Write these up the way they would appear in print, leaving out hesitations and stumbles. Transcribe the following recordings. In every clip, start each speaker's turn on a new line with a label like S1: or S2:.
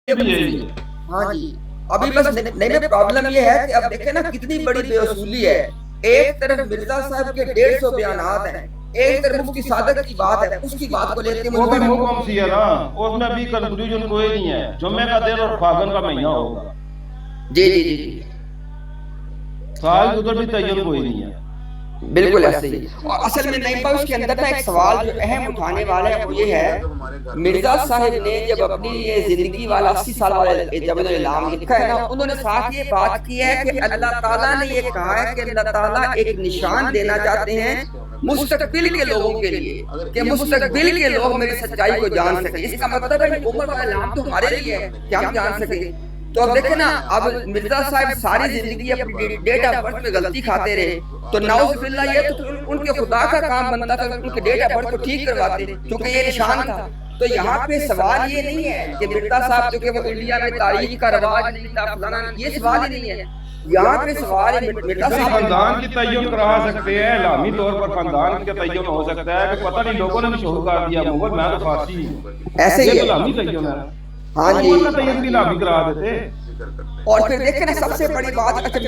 S1: بھی یہی ہے.
S2: ہاں جی. ابھی بس نہیں میں پرابلم یہ ہے کہ اب دیکھیں نا کتنی بڑی بے اصولی ہے. ایک طرف مرزا صاحب کے 150 بیانات ہیں, ایک طرف مفتی صادق کی بات ہے, اس کی بات کو لیتے
S1: وہ بھی
S2: ہیں
S1: حکم سی ہے نا, اس میں بھی کنکلوژن کوئی نہیں ہے. جمعے کا دن اور فاگن کا مہینہ ہوگا,
S2: جی جی جی جی
S1: سال ادھر بھی تعین کوئی نہیں ہے.
S2: بالکل ایسے ہی. اور اصل میں نہیں اس کے اندر نا ایک سوال جو اہم اٹھانے والا ہے وہ یہ ہے, مرزا صاحب نے جب اپنی یہ زندگی والا 80 سال والا جب انہوں نے اعلان لکھا ہے نا, انہوں نے ساتھ یہ بات کی ہے کہ اللہ تعالیٰ نے یہ کہا ہے کہ اللہ تعالیٰ ایک نشان دینا چاہتے ہیں مستقبل کے لوگوں کے لیے, کہ مستقبل کے لوگ میری سچائی کو جان سکیں. اس کا مطلب ہے کہ عمر کا اعلان تو ہمارے لیے ہے کہ ہم جان سکیں. تو اب دیکھیں نا, اب مرزا صاحب ساری زندگی اپنی ڈیٹ آف برتھ میں غلطی کھاتے رہے, تو نعوذ باللہ یہ تو ان کے خدا کا کام بنتا تھا ان کے ڈیٹ آف برتھ کو ٹھیک کرواتے, کیونکہ یہ نشان تھا. تو یہاں پہ سوال یہ نہیں ہے کہ مرزا صاحب جو کہ وہ انڈیا میں تاریخ کا رواج نہیں تھا فلانا, یہ سوال ہی نہیں ہے. یہاں پہ سوال ہے مرزا صاحب
S1: خاندان کی تعین کرا سکتے ہیں, اعلامی طور پر خاندان کا تعین ہو سکتا ہے کہ پتہ نہیں لوگوں نے بھی شروع کر دیا مگر میں تو فارسی ہوں,
S2: ایسے ہی
S1: اعلامی تعین ہے.
S2: ہاں جی.
S1: تعین بھی اعلامی کرا دیتے.
S2: اور پھر دیکھیں نا سب سے بڑی بات, اچھا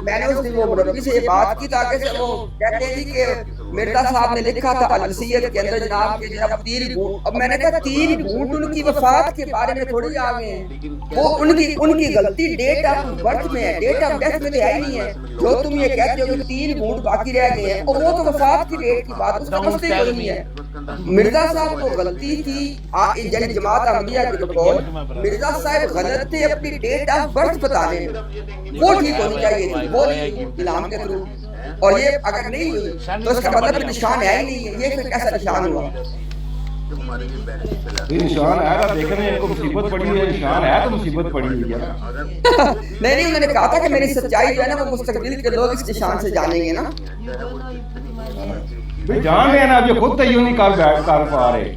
S2: میں نے اس دن وہ مربی سے یہ بات کی تاکہ سے وہ کہتے ہیں کہ مرزا صاحب نے لکھا تھا الوصیت کے اندر جناب کہ جناب 3 گھونٹ, اب میں نے کہا 3 گھونٹ ان کی وفات کے بارے میں تھوڑی آ گئے ہیں, وہ ان کی غلطی ڈیٹ آف برتھ میں ہے, ڈیٹ آف ڈیتھ میں تو ہے ہی نہیں ہے. جو تم یہ کہتے ہو کہ 3 گھونٹ باقی رہ گئے ہیں, اور وہ تو وفات کی ڈیٹ کی بات, اس کا مسئلہ کوئی نہیں ہے. مرزا صاحب کو غلطی تھی یعنی جماعت احمدیہ کے بقول, مرزا صاحب غلط تھے اپنی ڈیٹ آف برتھ بتانے میں, وہ ٹھیک ہونی چاہیے تھی, وہ نہیں اعلان کے تھرو. اور یہ اگر نہیں ہوئی تو اس کا مطلب نشان ہے ہی نہیں ہے. یہ پھر کیسا نشان ہوا؟
S1: نشان ہے نا, دیکھ رہے ہیں کو مصیبت پڑی ہوئی ہے, نشان ہے تو مصیبت پڑی ہوئی ہے نا.
S2: نہیں انہوں نے کہا تھا کہ میری سچائی جو ہے نا وہ مستقبل کے لوگ اس نشان سے جانیں گے نا.
S1: جان رہے ہیں نا, اب یہ خود تعین نہیں کر پا رہے.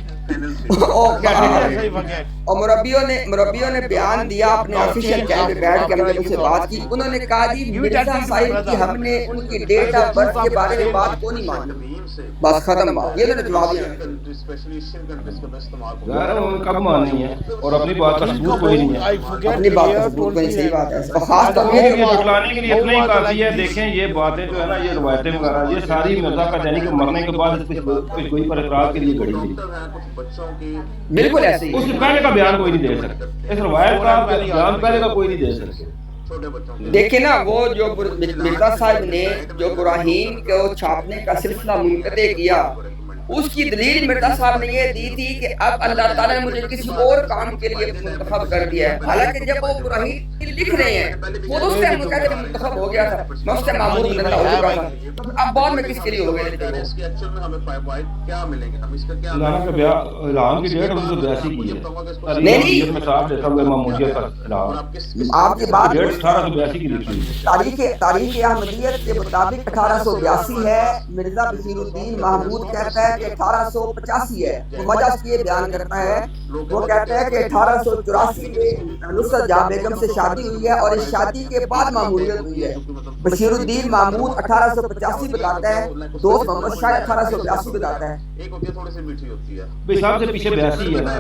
S2: اور مربیوں نے بیان دیا اپنے آفیشیل چینل پہ بیٹھ کے, ہم نے ان سے بات کی. انہوں نے کہا جی مرزا صاحب کی ہم نے ان کی ڈیٹ آف برتھ کے بارے میں بات کو نہیں مانی, بس ختم بات. یہ انہوں نے جواب دیا.
S1: کب مانی ہے اور اپنی بات کا ثبوت کوئی نہیں ہے.
S2: اپنی بات کا ثبوت کوئی نہیں, صحیح بات ہے. اور خاص طور
S1: پہ یہ جھٹلانے کے لیے اتنا ہی کافی ہے. دیکھیں یہ باتیں جو ہے نا, یہ روایتیں وغیرہ, یہ ساری مرزا کا یعنی کہ مرنے کے بعد کچھ کوئی پر اقرار کے لیے گھڑی گئی.
S2: بالکل ایسے ہی.
S1: اس سے پہلے کا بیان کوئی نہیں دے سکتا, اس روایت کا بیان پہلے کا کوئی نہیں دے سکتا.
S2: دیکھیں نا وہ جو مرزا صاحب نے جو براہیم کو چھاپنے کا سلسلہ منقطع کیا, اس کی دلیل مرزا صاحب نے یہ دی تھی کہ اب اللہ تعالیٰ نے مجھے کسی اور کام کے لیے منتخب کر دیا ہے. حالانکہ جب وہ براہیم لکھ رہے ہیں وہ تو اس سے ہم کہتے ہیں منتخب ہو گیا تھا, میں اس سے معمول بنتا ہو چکا تھا, اب بعد میں کس کے لیے ہو گئے تھے.
S1: اعلان کی ڈیٹ 1982 کی ہے.
S2: نہیں آپ کی بات
S1: 1882 کی لکھی ہے.
S2: تاریخ احمدیت کے مطابق 1882 ہے. مرزا بشیر الدین محمود کہتا ہے کہ 1885 ہے. وجہ اس کی یہ بیان کرتا ہے, وہ کہتا ہے کہ 1884 میں نصرت جہاں بیگم سے شادی ہوئی ہے اور اس شادی کے بعد معمولیت ہوئی ہے. بشیر الدین محمود 1885 بتاتا ہے, دوست محمد شاہ 1882 بتاتا ہے.
S1: سب سے پیچھے 82 ہے نا.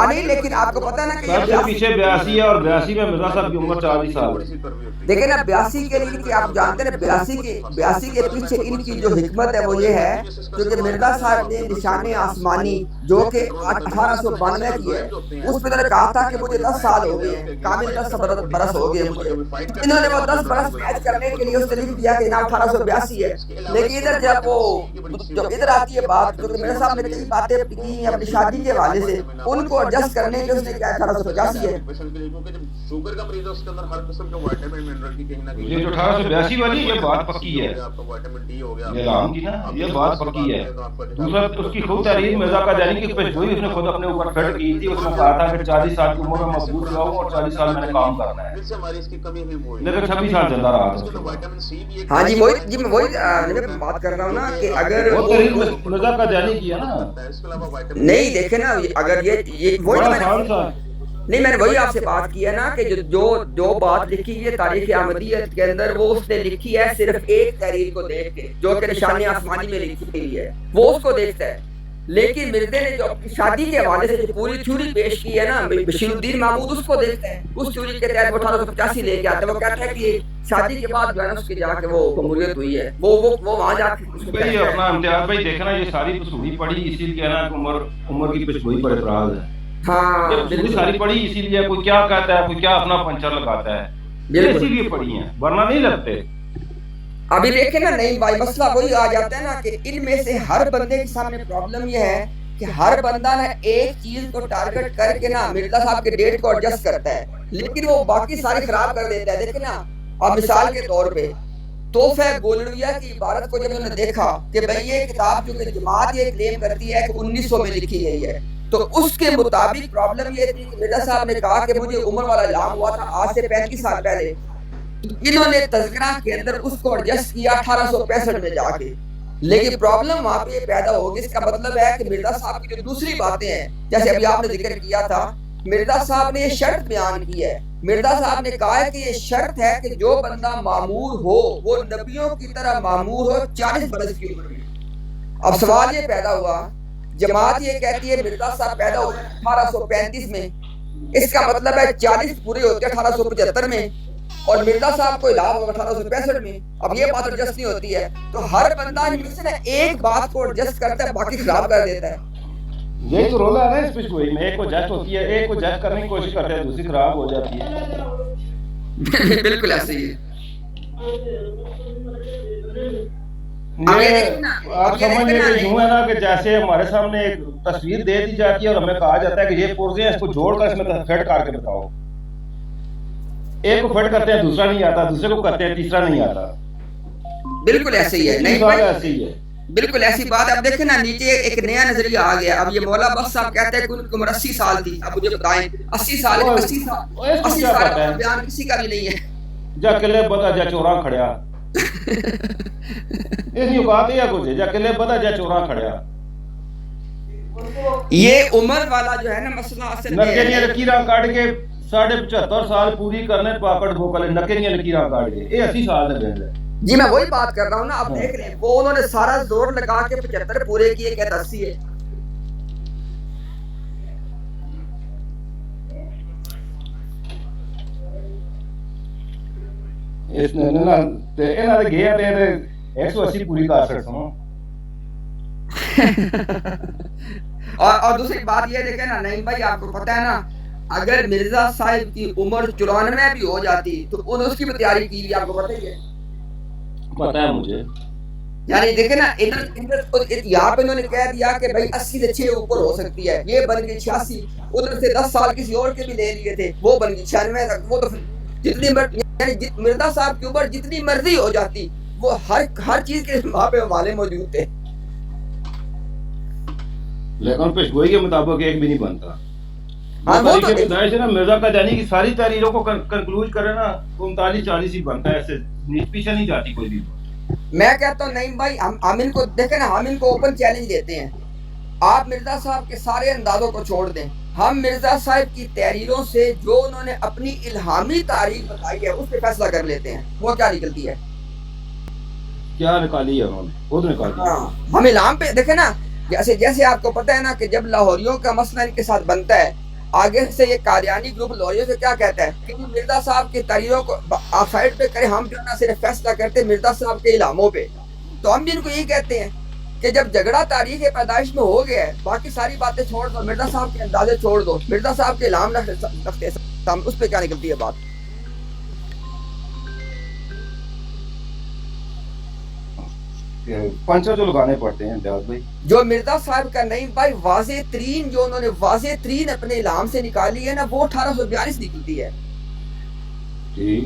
S2: نہیں لیکن آپ کو پتہ ہے نا کہ
S1: سب سے پیچھے 82 ہے, اور 82 میں مرزا صاحب کی عمر 40 سال ہے.
S2: دیکھیں نا 82 کے لیے کہ آپ جانتے ہیں 82 کے پیچھے ان کی جو حکمت ہے وہ یہ ہے کیونکہ مرزا صاحب نے نشان آسمانی جو کہ 1892 کی ہے, اس پہ انہوں نے کہا تھا کہ مجھے 10 سال ہو گئے ہیں, کامل 10 برس ہو گئے مجھے. انہوں نے وہ 10 برس میچ کرنے کے لیے اس نے لکھ دیا کہ جناب 1882 ہے. لیکن ادھر جب وہ جو ادھر آتی ہے بات, کیونکہ میرے صاحب نے کئی باتیں کی ہیں اپنی شادی کے حوالے سے, ان کو ایڈجسٹ کرنے کے اس نے کیا 1885 ہے.
S1: یہ جو 1882 والی یہ بات پکی ہے, اعلان کی نا, یہ بات پکی ہے. دوسرا اس کی خود تحریر مرزا کا جانی کی پیشگوئی اس نے خود اپنے اوپر فٹ کی تھی. اس نے کہا تھا کہ 40 سال کی عمر میں مضبوط رہا ہوں اور 40 سال میں نے کام کرنا ہے, لیکن 26 سال زندہ رہا.
S2: ہاں جی وہی بات کر رہا ہوں نا کہ اگر
S1: مرزا کا جانی کی ہے نا,
S2: نہیں دیکھیں نا اگر یہ نہیں, میں نے وہی آپ سے بات کی ہے نا کہ جو بات لکھی ہے تاریخ احمدیت کے اندر, وہ اس نے لکھی ہے صرف ایک تحریر کو دیکھ کے جو کہ نشان آسمانی میں لکھی ہوئی ہے, وہ اس کو دیکھتا ہے. لیکن مرزے نے جو اپنی شادی کے حوالے سے جو پوری تھیوری پیش کی ہے نا بشیر الدین محمود اس کو دیکھتے ہیں، اس تھیوری کے تحت وہ 1885 لے کے آتے ہیں، وہ کہتا ہے کہ شادی کے بعد جو ہے نا اس کی جا کے وہ جمہوریت ہوئی ہے، وہ وہاں جا کے
S1: بھائی اپنا امتیاز بھائی دیکھنا یہ ساری پسوڑی پڑی اسی لیے نا کہ عمر کی پسوڑی پر اعتراض ہے.
S2: ہاں
S1: یہ پسوڑی ساری پڑی اسی لیے کوئی کیا کہتا ہے کوئی کیا اپنا پنچر لگاتا ہے، اسی لیے پڑی ہیں ورنہ نہیں لگتے.
S2: ابھی دیکھیں نا نہیں بھائی مسئلہ وہی آ جاتا ہے نا کہ ان میں سے ہر بندے کے سامنے پرابلم یہ ہے کہ ہر بندہ نا ایک چیز کو ٹارگٹ کر کے نا مرزا صاحب کے ڈیٹ کو ایڈجسٹ کرتا ہے، لیکن وہ باقی ساری خراب کر دیتا ہے. دیکھیں نا اب مثال کے طور پہ تحفہ گولڑویہ کی عبارت کو جب انہوں نے دیکھا کہ بھئی یہ کتاب جو کہ جماعت یہ کلیم کرتی ہے کہ 1900 میں لکھی گئی ہے، تو اس کے مطابق پرابلم یہ تھی کہ مرزا صاحب نے کہا کہ مجھے عمر والا اعلان ہوا تھا آج سے 35 سال پہلے، انہوں نے تذکرہ کے اندر اس کو ایڈجسٹ کیا 1865 میں جا کے. لیکن پرابلم وہاں پہ پیدا ہوگی، اس کا مطلب ہے کہ مرزا صاحب کی جو دوسری باتیں ہیں جیسے ابھی آپ نے ذکر کیا تھا، مرزا صاحب نے یہ شرط بیان کی ہے. مرزا صاحب نے کہا ہے کہ یہ شرط ہے کہ جو بندہ معمور ہو وہ نبیوں کی طرح معمور ہو 40 برس کی عمر میں. اب سوال یہ پیدا ہوا، جماعت یہ کہتی ہے مرزا صاحب پیدا ہوئے 1835 میں، اس کا مطلب ہے 40 پورے ہوتے 1875 میں، اور مرزا صاحب کو الہام ہوا 1865 میں. اب یہ بات ایڈجسٹ نہیں ہوتی ہے، تو ہر بندہ ان سے ایک بات کو ایڈجسٹ کرتا ہے باقی خراب کر دیتا ہے.
S1: یہی تو رولا ہے نا اس پشوئی میں، ایک کو جج ہوتی ہے، ایک کو جج کرنے کی کوشش کرتے ہیں دوسری خراب ہو جاتی ہے.
S2: بالکل ایسے ہی
S1: آپ سمجھ لیں کہ یوں ہے نا کہ جیسے ہمارے سامنے ایک تصویر دے دی جاتی ہے اور ہمیں کہا جاتا ہے کہ یہ پرزے ہیں اس کو جوڑ کر اس میں فٹ کر کے بتاؤ. ایک کو فٹ کرتے ہیں دوسرا نہیں آتا، دوسرے کو کرتے ہیں تیسرا نہیں آتا.
S2: بالکل ایسے ہی ہے. نہیں
S1: ایسے ہی ہے،
S2: بالکل ایسی بات ہے. اب دیکھیں نا نیچے ایک نیا نظریہ آ گیا. اب یہ مولا بخش صاحب کہتے ہیں کہ ان کی عمر 80 سال تھی. اب مجھے بتائیں 80 سال کا بیان کسی کا بھی نہیں ہے.
S1: جا کلے بتا جا چوراں کھڑیا اس نہیں اوقات ہے کچھ جا کلے بتا جا چوراں کھڑیا.
S2: یہ عمر والا جو ہے نا مسئلہ اصل میں
S1: نکے نہیں لکیراں کاٹ کے 75 سال پوری کرنے پاکڑ بھوکلے نکے نہیں لکیراں کاٹ کے یہ 80 سال دے دے.
S2: جی میں وہی بات کر رہا ہوں نا. اب دیکھ رہے ہیں وہ انہوں نے سارا زور لگا کے 75 پورے کیے، کہتا 80 ہے.
S1: اس نے نا تے انہاں دے گیا تے 180 پوری کر سکتا.
S2: اور دوسری بات یہ دیکھیں نا نہیں بھائی آپ کو پتہ ہے نا اگر مرزا صاحب کی عمر 94 بھی ہو جاتی تو انہوں نے اس کی بھی تیاری کی بھی، آپ کو پتہ ہی ہے.
S1: پتہ ہے مجھے.
S2: یعنی دیکھیں نا یہاں پہ انہوں نے کہہ دیا کہ بھائی 80 سے 6 اوپر ہو سکتی ہے، یہ بن گئی 86. ادھر سے 10 سال کسی اور کے بھی لے لیے تھے، وہ بن گئی 96 تک. وہ تو جتنی یعنی مرزا صاحب کی عمر جتنی مرضی ہو جاتی وہ ہر چیز کے وہاں پہ حوالے موجود تھے.
S1: لیکن پیشگوئی کے مطابق ایک بھی نہیں بنتا. مرزا قادیانی کی ساری تحریروں کو کنکلوڈ کرے نا 39-40 ہی بنتا ہے، ایسے پیچھے نہیں جاتی کوئی بھی.
S2: میں کہتا ہوں نہیں بھائی ہم ان کو دیکھیں نا، ہم ان کو اوپن چیلنج دیتے ہیں. آپ مرزا صاحب کے سارے اندازوں کو چھوڑ دیں، ہم مرزا صاحب کی تحریروں سے جو انہوں نے اپنی الہامی تاریخ بتائی ہے اس پہ فیصلہ کر لیتے ہیں. وہ کیا نکلتی ہے،
S1: کیا نکالی ہے انہوں نے خود نکالی.
S2: ہم الہام پہ دیکھیں نا جیسے آپ کو پتہ ہے نا کہ جب لاہوریوں کا مسئلہ ان کے ساتھ بنتا ہے آگے سے یہ قادیانی گروپ لاہوریوں سے کیا کہتا ہے کہ مرزا صاحب کی تحریروں کو آپ سائڈ پہ کریں، ہم جو نہ صرف فیصلہ کرتے ہیں مرزا صاحب کے الہاموں پہ. تو ہم بھی ان کو یہی کہتے ہیں کہ جب جھگڑا تاریخ پیدائش میں ہو گیا ہے باقی ساری باتیں چھوڑ دو، مرزا صاحب کے اندازے چھوڑ دو، مرزا صاحب کے الہام رکھتے ہیں، اس پہ کیا نکلتی ہے بات.
S1: پنچر جو لگانے پڑتے ہیں امتیاز بھائی،
S2: جو مرزا صاحب کا نہیں بھائی واضح ترین جو انہوں نے واضح ترین اپنے الہام سے نکالی ہے نا وہ 1842 نکلتی ہے.
S1: ٹھیک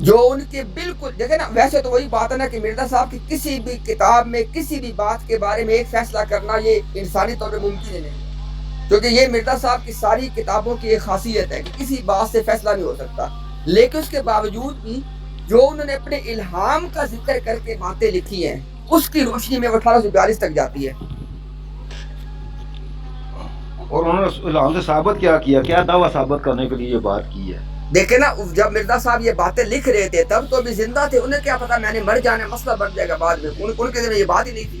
S2: جو ان کے بالکل دیکھیں نا ویسے تو وہی بات ہے نا کہ مرزا صاحب کی کسی بھی کتاب میں کسی بھی بات کے بارے میں ایک فیصلہ کرنا یہ انسانی طور پہ ممکن ہے نہیں، کیونکہ یہ مرزا صاحب کی ساری کتابوں کی ایک خاصیت ہے کہ کسی بات سے فیصلہ نہیں ہو سکتا. لیکن اس کے باوجود بھی جو انہوں نے اپنے الہام کا ذکر کر کے باتیں لکھی ہیں اس کی روشنی میں وہ 1842 تک جاتی ہے.
S1: اور انہوں نے الہام سے ثابت کیا دعویٰ ثابت کرنے کے لیے یہ بات کی ہے.
S2: دیکھیں نا جب مرزا صاحب یہ باتیں لکھ رہے تھے تب تو بھی زندہ تھے، انہیں کیا پتا میں نے مر جانا مسئلہ بن جائے گا بعد میں، ان کے دل میں یہ بات ہی نہیں تھی.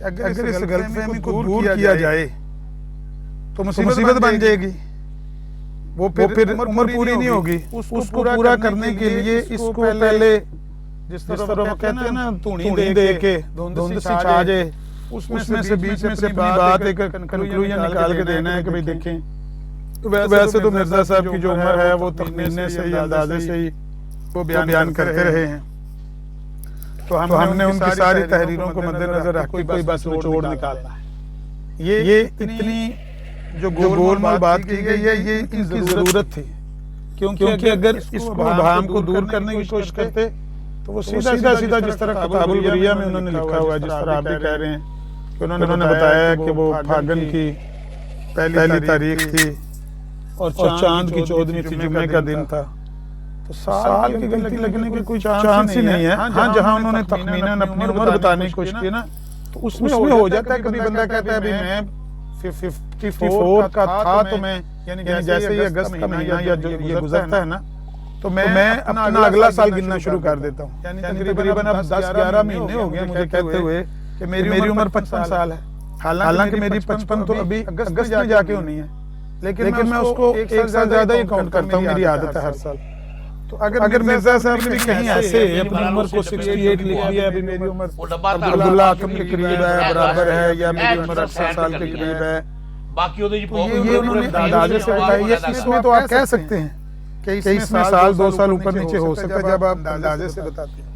S3: اگر اس غلط فہمی کو دور کیا جائے تو مصیبت بن جائے گی، وہ پھر عمر پوری نہیں ہوگی۔ اس کو پورا کرنے کے لیے اس کو پہلے جس طرح وہ کہتے ہیں نا دھونی دے کے دھند سی چھا جائے، اس میں سے بیچ میں سے اپنی بات ایک کنکلوژن نکال کے دینا ہے کہ بھئی دیکھیں ویسے تو مرزا صاحب کی جو عمر ہے وہ تخمینے سے ہی اندازے سے ہی وہ بیان کرتے رہے ہیں، تو ہم نے ان کی ساری تحریروں کو مد نظر رکھ کے کوئی بس نچوڑ نکالنا ہے۔ یہ اتنی جو گول مول بات کی گئی ہے یہ ان کی ضرورت تھی، کیونکہ اگر اس کو ابہام کو دور کرنے کی کوشش کرتے تو وہ سیدھا جس طرح کتاب البریہ میں انہوں نے لکھا ہوا ہے، جس طرح آپ بھی کہہ رہے ہیں کہ انہوں نے بتایا کہ وہ پھاگن کی پہلی تاریخ تھی اور چاند کی 14ویں تھی، جمعے کا دن تھا، تو سال کی غلطی لگنے کی کوئی چانس ہی نہیں ہے۔ ہاں جہاں انہوں نے تخمیناً اپنی عمر بتانے کی کوشش کی نا تو اس میں ہو جاتا ہے، کبھی بندہ کہتا ہے میں 54 کا تھا تو میں یعنی جیسے ہی اگست کا مہینہ یا جو یہ گزرتا ہے نا تو میں اپنا اگلا سال گننا شروع کر دیتا ہوں، یعنی تقریباً اب 10-11 مہینے ہو گئے مجھے کہتے ہوئے کہ میری عمر 55 سال ہے، حالانکہ میری 55 تو ابھی اگست میں جا کے ہونی ہے، لیکن میں اس کو ایک سال زیادہ ہی کاؤنٹ کرتا ہوں، میری عادت ہے ہر سال۔ تو اگر مرزا صاحب نے بھی کہیں ایسے اپنی عمر کو 68 لکھ دیا ہے، ابھی میری عمر عبداللہ حاکم کے قریب ہے، برابر ہے، یا میری عمر 68 سال کے قریب ہے، یہ انہوں نے اندازے سے بتائی ہے۔ اس میں تو آپ کہہ سکتے ہیں کہ اس میں سال 2 سال اوپر نیچے ہو سکتا ہے جب آپ اندازے سے بتاتے ہیں،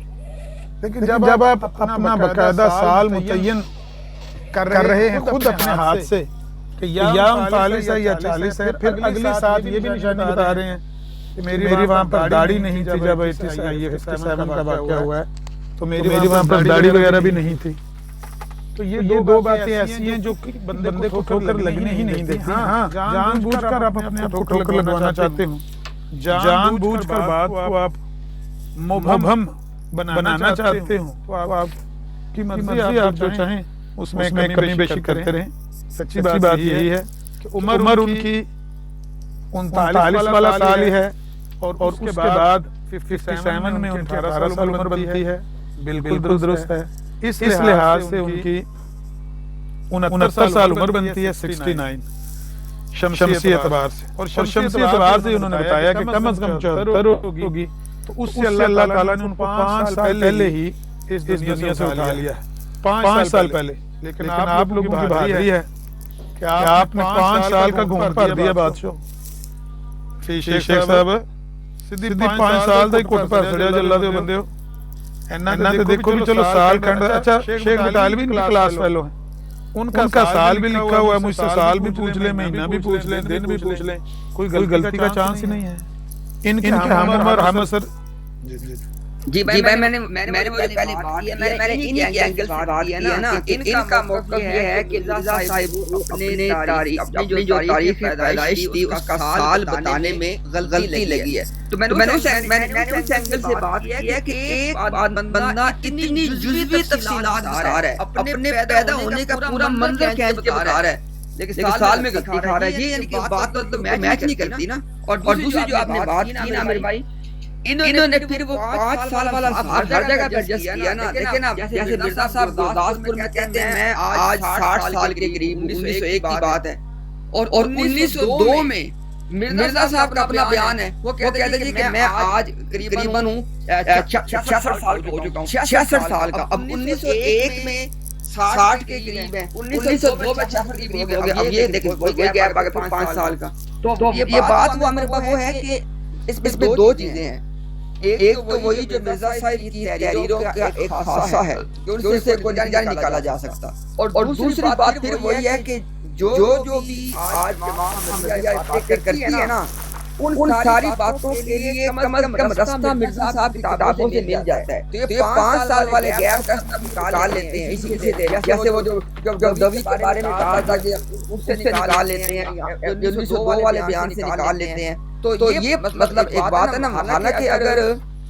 S3: لیکن جب آپ اپنا باقاعدہ سال متعین کر رہے ہیں خود اپنے ہاتھ سے کہ یا 39 ہے یا 40 ہے، پھر اگلی ساتھ یہ بھی نشانی بتا رہے ہیں کہ میری وہاں پر داڑھی نہیں تھی جب 57 کا واقعہ ہوا ہے، تو میری وہاں پر داڑھی وغیرہ بھی نہیں تھی، تو یہ دو باتیں ایسی ہیں جو بندے کو ٹھوکر لگنے ہی نہیں دیتی۔ ہاں جان بوجھ کر آپ اپنے آپ کو ٹھوکر لگوانا چاہتے ہوں، جان بوجھ کر بات کو آپ مبہم بنانا چاہتے ہوں تو آپ کی مرضی، آپ جو چاہیں اس میں کمی بیشی کرتے رہیں۔ سچی بات یہی ہے کہ عمر ان کی 39 والا سال ہی ہے، اور اس کے بعد 57 میں ان کی 18 سال عمر بنتی ہے، بالکل درست ہے۔ اس لحاظ سے ان کی 69 سال عمر بنتی ہے، 69 شمسی اعتبار سے، اور شمسی اعتبار سے انہوں نے بتایا کہ کم از کم 74 ہوگی، تو اس سے اللہ تعالیٰ نے ان کو 5 سال پہلے ہی اس دنیا سے اٹھا لیا ہے، 5 سال پہلے۔ لیکن آپ لوگوں کی بہادری ہے کہ آپ نے 5 سال کا گھوم پر دیا بادشاہ شیخ صاحب سیدھی 5 سال دا ہی کوٹ پر سڑیا جلہ دے بندے ہو اینا تے دیکھو بھی چلو سال کھنڈ۔ اچھا شیخ مطالبی کی کلاس فیلو ہیں، ان کا سال بھی لکھا ہوا ہے، مجھ سے سال بھی پوچھ لیں، مہینہ بھی پوچھ لیں، دن بھی پوچھ لیں، کوئی غلطی کا چانس ہی نہیں ہے۔ ان کے ہم عمر ہم اثر
S2: جی بھائی میں نے پہلے بات کی ہے، میں نے انہی کے اینگل سے بات کی ہے نا کہ ان کا موقف یہ ہے کہ مرزا صاحب اپنی جو تاریخ پیدائش تھی اس کا سال بتانے میں غلطی لگی ہے، تو میں نے اس اینگل سے بات کی ہے کہ ایک بندہ اتنی جزوی تفصیلات بتا رہا ہے، اپنے پیدا ہونے کا پورا منظر کہہ کے بتا رہا ہے، لیکن سال میں غلطی کھا رہا ہے، یہ یعنی کہ بات تو میچ نہیں کرتی نا۔ اور دوسری جو آپ نے بات کی نا میرے بھائی، انہوں نے پھر وہ 5 سال والا ہر جگہ پر ایڈجسٹ کیا نا، لیکن اب جیسے مرزا صاحب گرداسپور میں کہتے ہیں میں آج 60 سال کے قریب 1901 کی بات ہے، اور 1902 میں مرزا صاحب کا اپنا بیان ہے، وہ کہتے ہیں کہ میں آج قریباً ہوں 66 سال کا ہو چکا ہوں، 66 سال کا۔ اب 1901 میں 60 کے قریب ہے، 1902 میں 66 کے قریب ہو گیا، اب یہ دیکھیں کوئی گیپ آ گیا 5 سال کا۔ تو یہ بات وہ میرے پاس وہ ہے کہ اس میں 2 چیزیں ہیں، ایک تو وہی جو مرزا صاحب کی تحریروں کا ایک خاصہ ہے کہ ان سے کوئی جان نکالا جا سکتا، اور دوسری بات پھر وہی ہے کہ جو بھی آج کرتی ہے نا ان ساری باتوں کے لیے کم از کم رستہ مرزا صاحب کی کتابوں سے مل جاتا ہے، تو یہ 5 سال والے گیپ کا نکال لیتے ہیں، اسی سے جیسے وہ جو دوی کے بارے میں کہا تھا کہ اس سے نکال لیتے ہیں، 1902 والے بیان سے نکال لیتے ہیں، تو یہ مطلب ایک بات ہے نا۔ حالانکہ اگر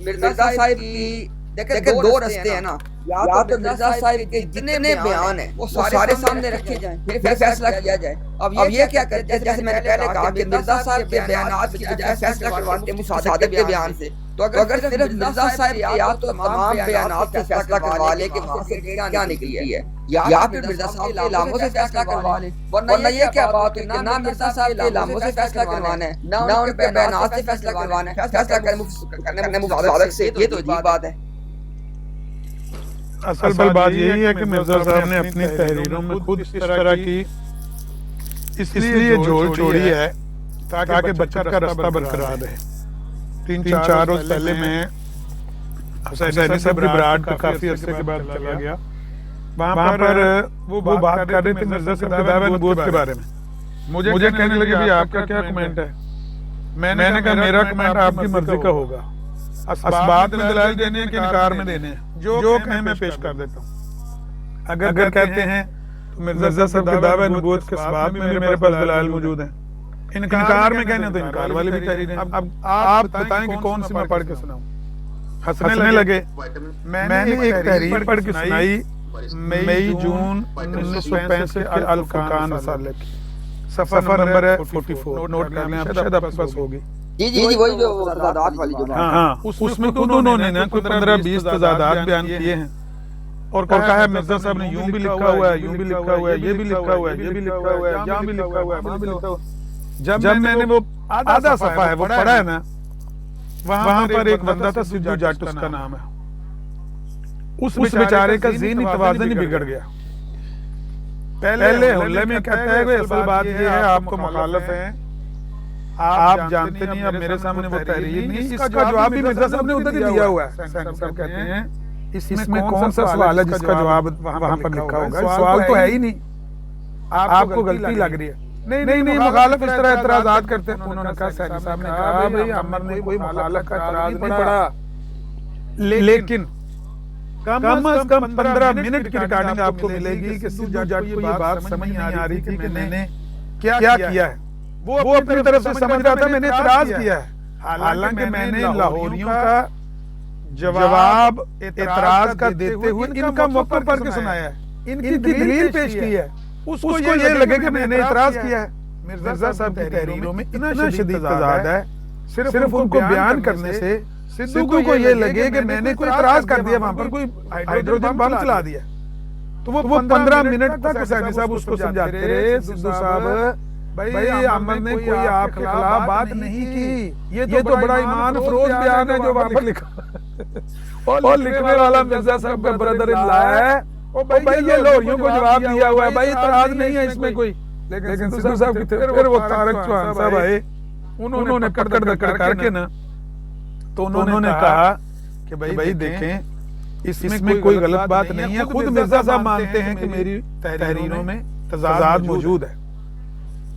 S2: مرزا صاحب کی دیکھیں دو رستے ہیں نا، یا تو مرزا صاحب کے جتنے بیان ہیں وہ سارے سامنے رکھے جائیں پھر فیصلہ کیا جائے۔ اب یہ کیا کرتے ہیں، جیسے میں نے پہلے کہا کہ مرزا صاحب کے بیانات کی بجائے فیصلہ کرواتے ہیں مصادق کے بیان سے، تو اگر صرف مرزا صاحب یا تو تمام بیانات سے فیصلہ کروا لے کہ وہاں سے کیا نکلی ہے، یا پھر مرزا صاحب کے اعلاموں سے فیصلہ کروا لے، ورنہ یہ کیا بات ہے کہ نہ مرزا صاحب کے اعلاموں سے فیصلہ کروانا ہے نہ ان کے بیانات سے فیصلہ کروانا ہے، فیصلہ کرنے مصادق سے، یہ تو عجیب بات ہے۔
S3: اصل بات یہی ہے کہ مرزا صاحب نے اپنی تحریروں میں خود اس طرح کی اس لیے جھول چھوڑی ہے تاکہ بچہ کا رستہ برقرار رہے۔ 3-4 روز پہلے میں حسینی صاحب براڈ کا کافی عرصے کے بعد چلا گیا، وہاں پر وہ بات کر رہے تھے مرزا صاحب کے دعویٰ نبوت کے بارے میں۔ مجھے کہنے لگے بھی آپ کا کیا کمنٹ ہے؟ میں نے کہا میرا کمنٹ آپ کی مرضی کا ہوگا، اسباب میں دلائل دینے ہیں کہ انکار میں دینے ہیں، جو کہیں میں پیش کر دیتا ہوں۔ اگر کہتے ہیں تو مرزا صاحب کے دعویٰ نبوت کے اسباب میں میرے پاس دلائل موجود ہیں، انکار میں کہنے تو انکار والی بھی تحریریں ہیں۔ اب آپ بتائیں کہ کون سی میں پڑھ کے سناؤں؟ ہنسنے لگے۔ میں نے ایک تحریر پڑھ کے سنائی مئی جون 1965 کے الفرقان رسالے کی، صفحہ نمبر ہے 44، نوٹ کر لیں، شاید آپ کے پاس ہوگی۔
S2: جی وہی جو تضادات والی جو بات۔
S3: ہاں اس میں خود انہوں نے نا کوئی 15-20 تضادات بیان کیے ہیں اور کہا ہے مرزا صاحب نے یوں بھی لکھا ہوا ہے، یوں بھی لکھا ہوا ہے، یہ بھی لکھا ہوا ہے، یہ بھی لکھا ہوا ہے، یہاں بھی لکھا ہوا ہے، وہاں بھی لکھا ہوا ہے۔ جب میں نے وہ آدھا صفحہ ہے وہ پڑھا ہے نا، وہاں پر ایک بندہ تھا سدھو جاٹ اس کا نام ہے، اس بیچارے کا ذہنی توازن ہی بگڑ گیا۔ پہلے حملے میں کہتا ہے کہ اصل بات یہ ہے آپ کو مخالف ہیں، آپ جانتے نہیں، اب میرے سامنے وہ تحریر نہیں، اس کا جواب بھی مرزا صاحب نے ادھر ہی دیا ہوا ہے۔ صاحب کہتے ہیں اس میں کون سا سوال ہے جس کا جواب وہاں پر لکھا ہوگا؟ سوال تو ہے ہی نہیں، آپ کو غلطی لگ رہی ہے۔ نہیں مخالف اس طرح اعتراضات کرتے ہیں۔ انہوں نے کہا سینی صاحب نے کہا بھئی عمر نے کوئی مخالف کا اعتراض نہیں پڑھا، لیکن کم از کم 15 منٹ کی ریکارڈنگ آپ کو ملے گی کہ سدھو جاٹ کو یہ بات سمجھ نہیں آ رہی تھی کہ میں نے کیا کیا ہے۔ وہ اپنی طرف سے سمجھ رہا تھا میں نے اعتراض کیا ہے، حالانکہ میں نے لاہوریوں کا جواب اعتراض کا دیتے ہوئے ان کا موقع پر کے سنایا ہے، ان کی دلیل پیش کی ہے، اس کو یہ لگے کہ میں نے اعتراض کیا ہے۔ مرزا صاحب کی تحریروں میں اتنا شدید تضاد ہے، صرف ان کو بیان کرنے سے سدھو کو یہ لگے کہ میں نے کوئی اعتراض کر دیا، وہاں پر کوئی ہائیڈروجن بم چلا دیا، تو وہ 15 منٹ تک حسینی صاحب اس کو سمجھاتے رہے سدھو صاحب بھئی عمر نے کوئی آپ کے خلاف بات نہیں کی، یہ تو بڑا ایمان افروز بیان ہے جو وہاں پر لکھا، اور لکھنے والا مرزا صاحب کا بردر اللہ ہے، بھئی یہ لاہوریوں کو جواب دیا ہوا ہے، بھئی اعتراض نہیں ہے اس میں کوئی۔ لیکن سدھو صاحب کی پھر وہ طارق چوہان صاحب آئے، انہوں نے کڑ کر کے نا تو انہوں نے کہا کہ بھئی دیکھیں اس میں کوئی غلط بات نہیں ہے، خود مرزا صاحب مانتے ہیں کہ میری تحریروں میں تضاد موجود ہے،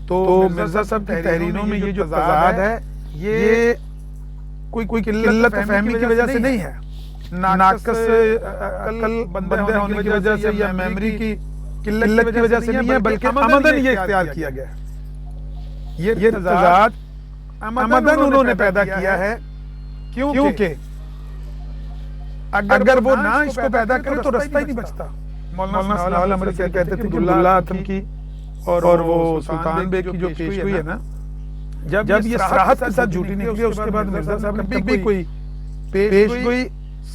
S3: تو مرزا صاحب کی تحریروں میں یہ جو تضاد ہے یہ کوئی قلت فہمی کی وجہ سے نہیں ہے، ناقص عقل بندے ہونے کی وجہ سے یا میموری کی قلت کی وجہ سے نہیں ہے، بلکہ عمدن یہ اختیار کیا گیا ہے۔ یہ تضاد عمدن انہوں نے پیدا کیا ہے، کیونکہ اگر وہ نہ اس کو پیدا کرے تو رستہ ہی نہیں بچتا۔ مولانا ثناء اللہ امری کہتے تھے کہ اللہ آتم کی اور وہ سلطان بیگ کی جو پیش ہوئی ہے نا، جب یہ صراحت کے ساتھ جھوٹی نکلی اس کے بعد مرزا صاحب نے کبھی کوئی پیش گوئی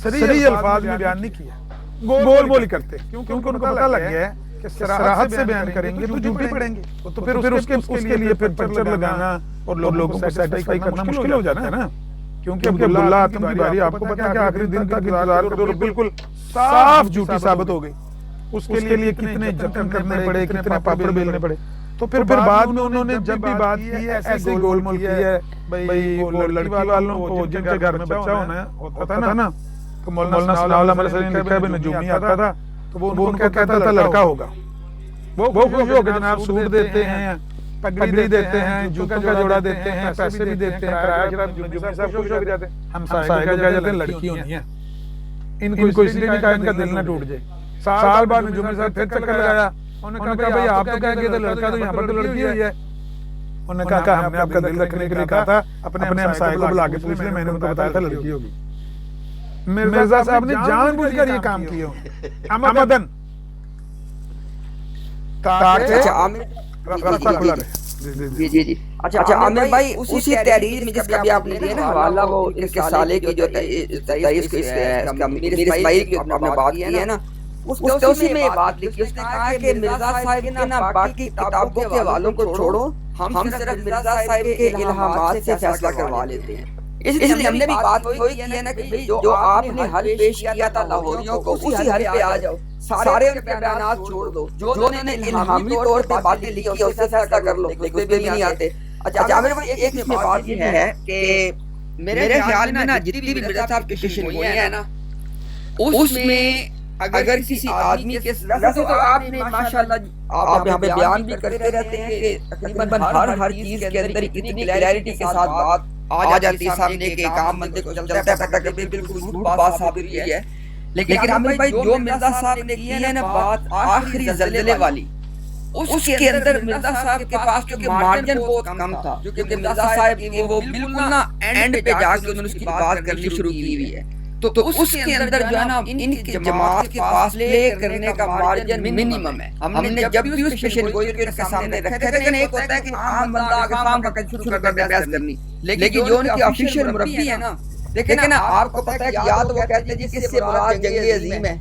S3: صریح الفاظ میں بیان نہیں کیا، گول گول ہی کرتے، کیونکہ ان کو پتہ لگ گیا ہے کہ صراحت سے بیان کریں گے تو جھوٹی پڑیں گے، تو پھر اس کے لیے پھر پرچر لگانا اور لوگوں کو سیٹسفائی کرنا مشکل ہو جاتا ہے نا، کیونکہ عبداللہ آتم کی باری آپ کو پتہ ہے کہ آخری دن تک انتظار کرتے اور بالکل صاف جھوٹی ثابت ہو گئی، اس کے لیے کتنے جتن کرنے پڑے، کتنے پاپڑ بیلنے پڑے، تو پھر بعد میں انہوں نے جب بھی بات کی ہے ایسے گول مول کی ہے، بھئی وہ لڑکی والوں کو جن کے گھر میں بچہ ہوتا تھا نا، تو مولانا ثناء اللہ امری نے لکھا ہے نجومی آتا تھا تو وہ ان کو کہتا تھا لڑکا ہوگا، وہ خوش ہو کے جناب سوٹ دیتے ہیں، پگڑی دیتے ہیں، جوتوں کا جوڑا دیتے ہیں، پیسے بھی دیتے ہیں، نجومی صاحب خوش ہو کے جاتے ہیں، ہم سائے کو کہا جاتے ہیں لڑکی ہونی ہے، ان کو اس لیے نہیں کہا ان کا دل نہ ٹوٹ جائے۔ سال بعد نجومی صاحب پھر چکر لگایا، انہوں نے کہا بھئی آپ تو کہہ گئے تھے لڑکا، تو یہاں پر تو لڑکی ہوئی ہے، انہوں نے کہا ہم نے آپ کا دل رکھنے کے لیے کہا تھا، اپنے ہمسائے کو بلا کے پوچھ لیں، میں نے تو بتایا تھا لڑکی ہوگی۔
S4: مرزا صاحب نے جان بوجھ کر یہ کام کیا آمدن تاکہ
S2: اچھا عامر
S4: راستہ کھلا رہے.
S2: جی اچھا عامر بھائی اسی تحریر میں جس کا بھی آپ نے دیا نا حوالہ وہ ان کے سالے کی جو تئیس کو میر اسماعیل کی آپ نے بات کی ہے نا اسی میں یہ بات لکھی اس نے کہا کہ مرزا صاحب کے نا باقی کتابوں کے حوالوں کو چھوڑو ہم صرف مرزا صاحب کے الہامات سے فیصلہ کروا لیتے ہیں. اس لیے ہم نے بھی بات وہی کی ہے نا کہ جو آپ نے حل پیش کیا تھا لاہوریوں کو اسی حل پہ آ جاؤ, سارے ان کے بیانات چھوڑ دو, جو انہوں نے الہامی طور پہ باتیں لکھی اس سے فیصلہ کر لو, لکھتے بھی نہیں آتے. اچھا عامر بھائی ایک اس میں بات یہ ہے کہ میرے خیال میں نا جتنی بھی مرزا صاحب کی پیشن ہوئی ہے نا اس میں اگر کسی آدمی کے ویسے تو آپ نے ماشاءاللہ آپ یہاں پہ بیان بھی کرتے رہتے ہیں کہ تقریباً ہر چیز کے اندر اتنی کلیئرٹی کے ساتھ بات آ جاتی ہے سامنے کے ایک عام بندے کو چلتا ہے پتہ کہ بالکل جھوٹ بات ثابت ہوئی ہے. لیکن عامر بھائی جو مرزا صاحب نے کی ہے نا بات آخری زلزلے والی اس کے اندر مرزا صاحب کے پاس کیونکہ مارجن بہت کم تھا کیونکہ مرزا صاحب کی وہ بالکل نا اینڈ پہ جا کے انہوں نے اس کی بات کرنی شروع کی ہوئی ہے تو اس کے اندر جو ہے نا ان کی جماعت کے پاس پلے کرنے کا مارجن منیمم ہے. ہم نے جب بھی اس پیشن گوئی کے سامنے رکھے تھے کہ ایک ہوتا ہے کہ عام بندہ آگے کام کا شروع کر دے بحث کرنی, لیکن جو ان کی آفیشیل مربی ہے نا لیکن نا آپ کو پتہ ہے کہ یا تو وہ کہتے ہیں جس سے مراد جنگ عظیم ہے,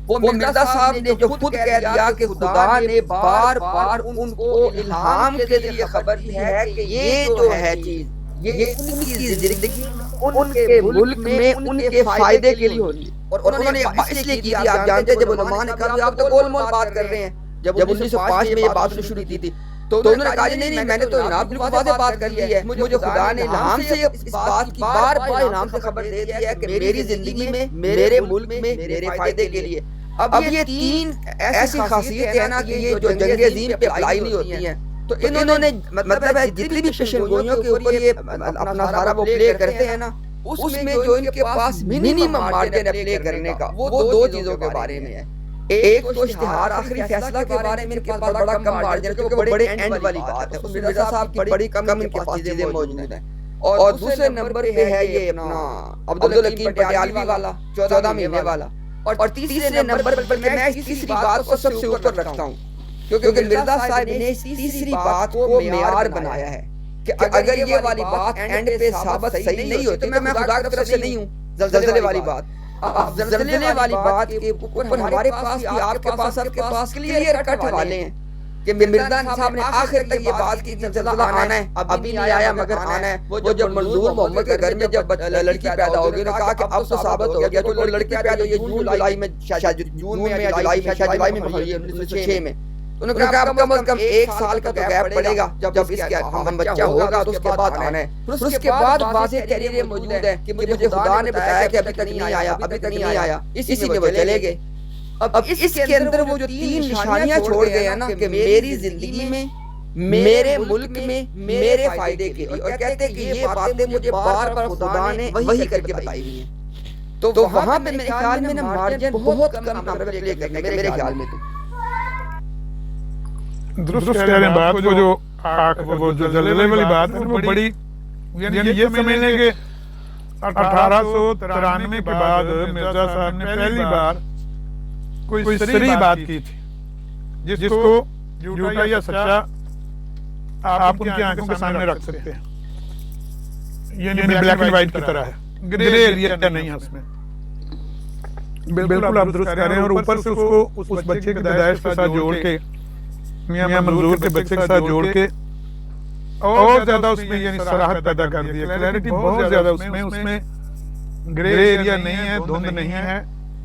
S2: وہ مرزا صاحب نے جو خود کہہ دیا کہ خدا نے بار بار ان کو الہام کے ذریعے خبر دی ہے کہ یہ جو ہے چیز یہ ان کی زندگی ان کے ملک میں ان کے فائدے کے لیے ہونی, اور انہوں نے اس لیے کی تھی. آپ جانتے ہیں جب علماء نے کہا آپ تو گول مول بات کر رہے ہیں, جب 1905 میں یہ بات شروع کی تھی تو انہوں نے کہا نہیں میں نے تو جناب بالکل واضح بات کر لی ہے, مجھے خدا نے الہام سے اس بات کی بار بار الہام سے خبر دے دی ہے کہ میری زندگی میں میرے ملک میں میرے فائدے کے لیے. اب یہ تین ایسی خاصیتیں ہیں نا کہ یہ جو جنگ عظیم پہ اپلائی نہیں ہوتی ہیں, تو انہوں نے مطلب ہے جتنی بھی پیشن گوئیوں کے اوپر یہ اپنا سارا وہ پلے کرتے ہیں نا اس میں جو ان کے پاس منیمم مارجن ہے پلے کرنے کا وہ دو چیزوں کے بارے میں ہے. ایک تو اشتہار آخری فیصلہ کے بارے میں ان کے پاس بڑا کم مارجن ہے کیونکہ وہ بڑے اینڈ والی بات ہے, اس میں مرزا صاحب کی بڑی کم ان کے پاس چیزیں موجود ہیں. اور دوسرے نمبر پہ ہے یہ اپنا عبدالحکیم پٹیالوی والا 14 مہینے والا, اور تیسرے نمبر پر میں اس تیسری بات کو سب سے اوپر رکھتا ہوں کیونکہ مرزا صاحب نے تیسری بات کو معیار بنایا ہے کہ اگر یہ والی بات اینڈ پہ ثابت صحیح نہیں ہوتی تو میں خدا کی طرف سے نہیں ہوں. زلزلے والی بات, اب زلزلے والی بات کے اوپر ہمارے پاس بھی آپ کے پاس سب کے پاس کلیئر کٹ والے ہیں کہ مرزا صاحب نے آخر تک یہ بات کی زلزلہ آنا ہے, ابھی نہیں آیا مگر آنا ہے. وہ جب منظور محمد کے گھر میں جب لڑکی پیدا ہوگی انہوں نے کہا کہ اب تو ثابت ہو گیا تو لڑکی پیدا ہوئی جون جولائی میں جون میں یا جولائی میں ہوئی ہے 1906 میں. انہوں نے کہا اب کم از کم 1 سال کا تو گیپ پڑے گا جب اس کے ہم بچہ ہوگا تو اس کے بعد آنا ہے. پھر اس کے بعد واضح تحریریں موجود ہے کہ مجھے خدا نے بتایا کہ ابھی تک نہیں آیا ابھی تک نہیں آیا, اسی میں وہ چلے گئے. اب اس کے اندر وہ جو 3 نشانیاں چھوڑ گئے ہیں نا کہ میری زندگی میں میرے ملک میں میرے فائدے کے لیے, اور کہتے ہیں کہ یہ باتیں مجھے بار بار خدا نے وحی کر کے بتائی ہوئی ہیں. تو وہاں پہ میرے خیال میں نا مارجن بہت کم نمبر پلے کرنے کا میرے خیال میں تو
S4: درست کہہ رہے ہیں بات کو. وہ جو زلزلے والی بات ہے وہ بڑی یعنی یہ سمجھ لیں کہ 1893 کے بعد مرزا صاحب نے پہلی بار کوئی صریح بات کی تھی جس کو جھوٹا یا سچا آپ ان کی آنکھوں کے سامنے رکھ سکتے ہیں, یعنی بلیک اینڈ وائٹ کی طرح ہے, گرے ایریا نہیں ہے اس میں. بالکل آپ درست کہہ رہے ہیں. اور اوپر سے اس کو اس بچے کی پیدائش کے ساتھ جوڑ کے میاں منظور کے بچے کے ساتھ جوڑ کے اور زیادہ اس میں یعنی صراحت پیدا کر دی ہے, کلیئرٹی بہت زیادہ اس میں گرے ایریا نہیں ہے, دھند نہیں ہے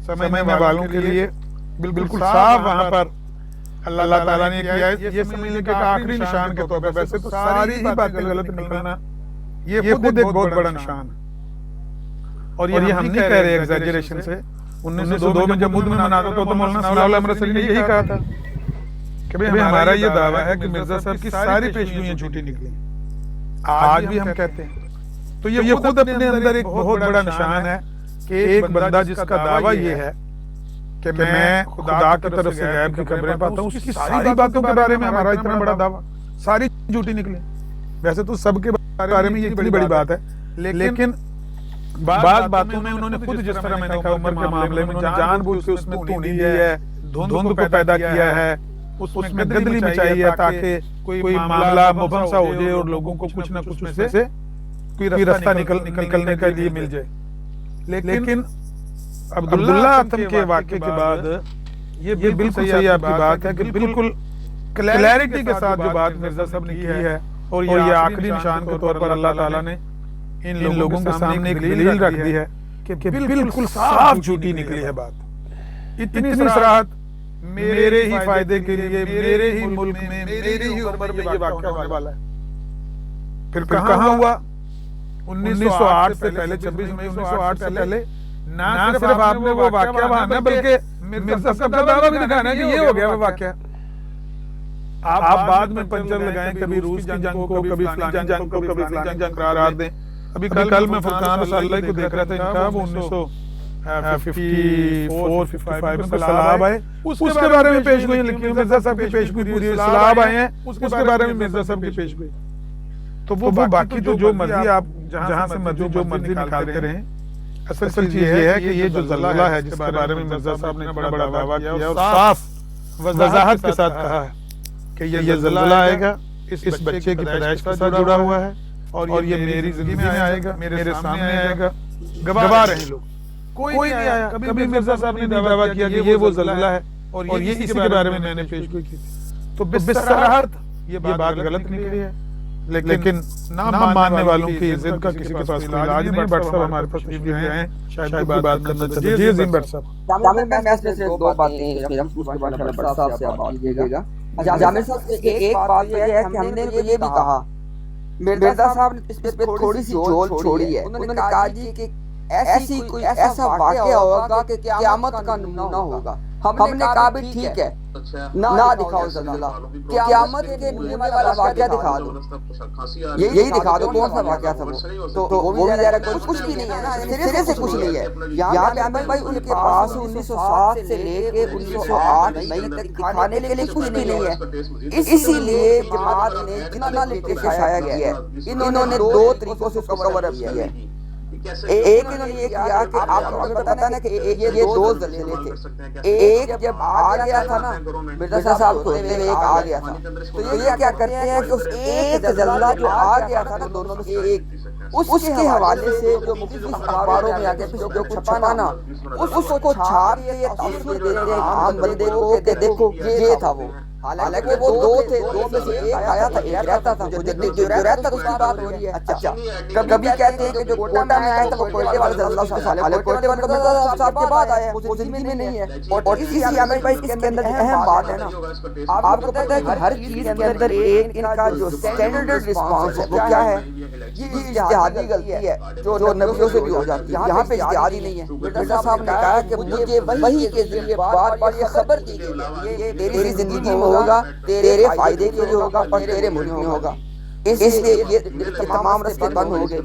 S4: سمجھنے والوں کے لیے, بالکل صاف وہاں پر اللہ تعالیٰ نے کیا ہے. یہ سمجھ لیں کہ آخری نشان کے طور پر ویسے تو ساری ہی باتیں غلط نکلنا یہ خود ایک بہت بڑا نشان ہے. اور یہ ہم نہیں کہہ رہے ایگزیجریشن سے. 1902 میں جب ملک میں مناتا تھا تو مولانا ثناء اللہ احمد علی نے یہی کہا تھا کہ بھئی ہمارا یہ دعویٰ ہے کہ مرزا صاحب کی ساری پیشگوئیاں جھوٹی نکلی. آج بھی ہم کہتے ہیں. تو یہ خود اپنے اندر ایک بہت بڑا نشان ہے کہ ایک بندہ جس کا دعویٰ یہ ہے کہ میں خدا کی طرف سے غیب کی خبریں پاتا ہوں, اس کی ساری باتوں کے بارے میں ہمارا اتنا بڑا دعویٰ ساری جھوٹی نکلے. ویسے تو سب کے بارے میں یہ اتنی بڑی بات ہے, لیکن بعض باتوں میں انہوں نے خود جس طرح میں نے کہا عمر کے معاملے میں انہوں نے جان بوجھ کے اس میں دھوندی دی ہے، دھند کو پیدا کیا ہے، اس میں گدلی مچائی ہے تاکہ کوئی معاملہ مبہم سا ہو جائے اور لوگوں کو کچھ نہ کچھ اس سے کوئی رستہ نکلنے کے لیے مل جائے. لیکن عبداللہ اتم کے واقعے کے بعد یہ بالکل صحیح آپ کی بات ہے کہ بالکل کلیئرٹی کے ساتھ جو بات مرزا صاحب نے کی ہے اور یہ آخری نشان کے طور پر اللہ تعالیٰ نے ان لوگوں کے سامنے ایک دلیل رکھ دی ہے کہ بالکل صاف جھوٹی نکلی ہے بات. اتنی صراحت میرے ہی فائدے کے لیے، میرے ہی ملک میں، میری ہی عمر میں یہ واقعہ ہونے والا ہے. پھر کہاں ہوا؟ 1908 سے پہلے، 26 مئی 1908 سے پہلے نہ صرف آپ نے وہ واقعہ بہانا بلکہ مرزا صاحب کا دعویٰ بھی دکھانا ہے کہ یہ ہو گیا وہ واقعہ. آپ بعد میں پنچر لگائیں، کبھی روس کی جنگ کو، کبھی فلانی جنگ کو، کبھی فلانی جنگ قرار دیں. ابھی کل میں فرقان رسول اللہ کو دیکھ رہا تھا، ان کا وہ 1954-55 میں سیلاب آئے، اس کے بارے میں پیش گوئی لکھی ہے. مرزا صاحب کی پیش گوئی پوری ہے. سیلاب آئے ہیں، اس کے بارے میں مرزا صاحب کی پیش گوئی. تو وہ باقی تو جو مرضی آپ جہاں سے مرضی جو مرضی نکالتے رہیں، اصل چیز یہ ہے کہ یہ جو زلزلہ ہے جس کے بارے میں مرزا صاحب نے بڑا دعویٰ کیا اور صاف وضاحت کے ساتھ کہا ہے کہ یہ زلزلہ آئے گا، اس بچے کی پیدائش کے ساتھ جڑا ہوا ہے اور یہ میری زندگی میں آئے گا، میرے سامنے آئے گا. گواہ رہے لوگ، کوئی نہیں آیا. کبھی مرزا صاحب نے دعویٰ کیا کہ یہ وہ زلزلہ ہے اور یہ اسی کے بارے میں میں نے پیش گوئی کی تھی. تو بصراحت یہ بات غلط نکلی ہے. لیکن نہ ماننے والوں کی ضد کا کسی کے پاس کوئی علاج نہیں. بٹ صاحب ہمارے پاس تشریف لے آئے ہیں، شاید کوئی بات کرنا چاہتے. جی عظیم بٹ صاحب.
S2: میں اس میں سے دو باتیں بٹ صاحب سے بات کیجیے گا. جامع صاحب ایک بات یہ ہے کہ ہم نے یہ بھی کہا، مرزا صاحب نے اس پہ تھوڑی سی جھول چھوڑی ہے. انہوں نے کہا جی کہ ایسا واقعہ ہوگا کہ قیامت کا نمونہ ہوگا. ہم نے کہا بھی ٹھیک ہے، نہ دکھاؤ زلزلہ، قیامت کے نمونے والا واقعہ دکھا دو. یہی دکھا دو کون سا واقعہ تھا وہ. تو وہ بھی ظاہر ہے کچھ بھی نہیں ہے نا، سرے سے کچھ نہیں ہے. یہاں پہ احمد بھائی ان کے پاس 1907 سے لے کے 1908 مئی تک دکھانے کے لیے کچھ بھی نہیں ہے. اسی لیے جماعت نے جتنا لٹریچر شائع کیا ہے، انہوں نے دو طریقوں سے اس کو کور اپ کیا ہے. ایک انہوں نے یہ کیا کہ آپ کو بتانا نا کہ یہ دو زلزلے تھے. ایک جب آ گیا تھا نا مرزا صاحب کو ایک آ گیا تھا، تو یہ کیا کرتے ہیں کہ اس ایک زلزلہ جو آ گیا تھا نا دونوں میں سے ایک، اس کے حوالے سے جو مختلف اخباروں میں آگے جو چھپا نا، اس کو چھاپ کے یہ تاثر دیتے ہیں عام بندے کو کہ دیکھو یہ تھا وہ. حالانکہ وہ دو تھے، دو میں سے ایک آیا تھا، ایک رہتا تھا. جو رہتا تھا اس کی بات ہو رہی ہے. اچھا کبھی کہتے ہیں کہ جو کوئٹہ میں آیا تھا وہ کوئٹے والے زلزلہ، کوئٹے والے مرزا صاحب کے بعد آیا ہے، وہ زندگی میں نہیں ہے. اور اسی عامر بھائی اس کے اندر اہم بات ہے نا، آپ کو پتہ ہے کہ ہر چیز کے اندر ایک ان کا جو اسٹینڈرڈ رسپانس ہے وہ کیا ہے؟ یہ اجتہادی غلطی ہے جو نبیوں سے بھی ہو جاتی ہے. یہاں پہ اجتہادی نہیں ہے. مرزا صاحب نے کہا کہ مجھے وحی کے ذریعے بار بار یہ خبر دی گئی ہے، یہ تیری زندگی میں ہوگا، تیرے فائدے کے لیے ہوگا اور تیرے ملک میں ہوگا. اس لیے یہ تمام رستے بند ہو گئے.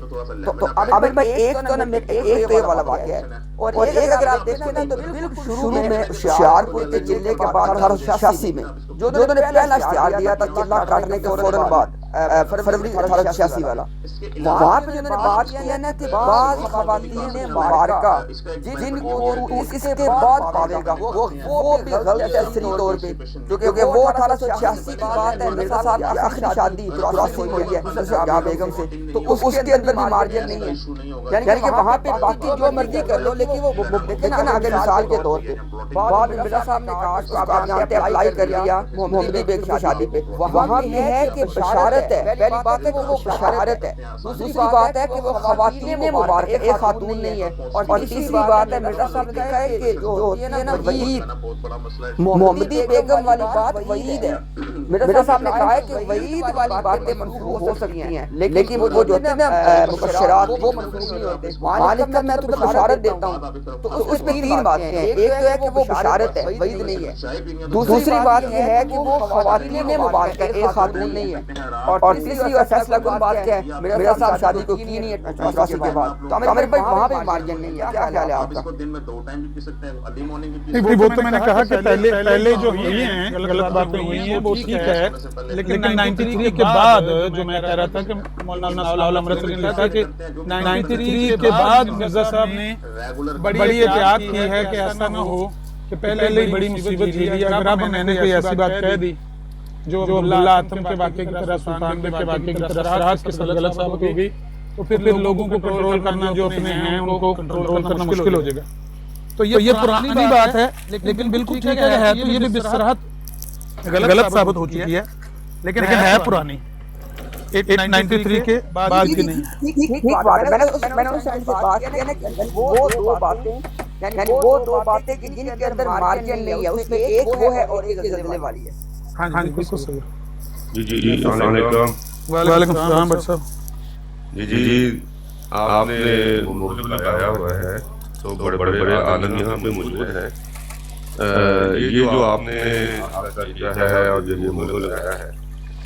S2: تو اب میں ایک تو نا ایک یہ والا واقعہ ہے، اور ایک اگر آپ دیکھیں نا تو بالکل شروع میں ہوشیارپور کے چلے کے بعد 1886 میں جو انہوں نے پہلا اشتہار دیا تھا چلہ کاٹنے کے فوراً بعد فروری 1886 والا، وہاں پہ انہوں نے بات کی ہے نا کہ بعض خواتین مبارکہ جن کو اس کے بعد پاوے گا وہ بھی غلط ہے صحیح طور پہ، کیونکہ وہ 1886 کی بات ہے. مرزا صاحب کی آخری شادی 83 میں ہوئی ہے جہاں بیگم سے، تو اس کے اندر بھی مارجن نہیں ہے. یعنی کہ وہاں پہ باقی جو مرضی کر لو، لیکن وہ دیکھیں نا اگر مثال کے طور پہ بعد میں مرزا صاحب نے کہا کہ آپ جانتے ہیں اپلائی کر لیا محمدی بیگم کی شادی پہ، وہاں یہ ہے کہ بشارت ہے. پہلی بات ہے کہ وہ بشارت ہے، دوسری بات ہے کہ وہ خواتین مبارکہ ایک خاتون نہیں ہے، اور تیسری بات ہے مرزا صاحب نے کہا ہے کہ جو ہوتی ہے نا وعید، محمدی بیگم والی بات وعید ہے. مرزا صاحب نے کہا ہے کہ وعید والی باتیں منسوخ ہو سکتی ہیں، لیکن وہ جو ہوتے ہیں نا مبشرات وہ منسوخ نہیں ہوتے. وہاں لکھ کر میں تمہیں بشارت دیتا ہوں، تو اس میں تین باتیں ہیں. ایک تو ہے کہ وہ بشارت ہے، وعید نہیں ہے. دوسری بات یہ ہے کہ وہ خواتین مبارکہ ایک خاتون نہیں ہے. اور تیسری اور فیصلہ کن بات کیا ہے، مرزا صاحب شادی کو کی نہیں 84 کے بعد، تو عامر بھائی وہاں پہ مارجن نہیں ہے، کیا خیال ہے آپ کا؟
S5: دن میں 2 ٹائم بھی پی سکتے ہیں، ارلی مارننگ بھی
S4: نہیں وہ تو میں نے کہا کہ پہلے جو ہوئی ہیں غلط باتیں ہوئی ہیں وہ ٹھیک ہے، لیکن 93 کے بعد جو میں کہہ رہا تھا کہ مولانا امرت نے کہا کہ 93 کے بعد مرزا صاحب نے بڑی احتیاط کی ہے کہ ایسا نہ ہو کہ پہلے ہی بڑی مصیبت جھیلی، اگر اب میں نے کوئی ایسی بات کہہ دی جو عبداللہ آتم کے واقعے کی طرح، سلطان بے کے واقعے کی طرح سراحت کے ساتھ غلط ثابت ہو گئی تو پھر لوگوں کو کنٹرول کرنا جو اپنے ہیں ان کو کنٹرول کرنا مشکل ہو جائے گا۔ تو یہ پرانی بات ہے، لیکن بالکل ٹھیک ہے تو یہ بھی بصراحت غلط ثابت ہو چکی ہے، لیکن ہے پرانی 93 کے بعد کی نہیں ہے۔
S2: ٹھیک بات ہے، میں نے اس سے بات کی ہے کہ وہ دو باتیں کہ جن کے اندر مارجن نہیں ہے، اس میں ایک وہ ہے اور ایک زلزلے والی ہے۔
S4: ہاں جی بالکل صحیح۔
S6: جی السلام علیکم۔
S4: وعلیکم السلام بھائی صاحب۔
S6: جی آپ نے موضوع لگایا ہوا ہے تو بڑے بڑے عالم یہاں پہ موجود ہیں، یہ جو آپ نے کیا ہے اور یہ موضوع لگایا ہے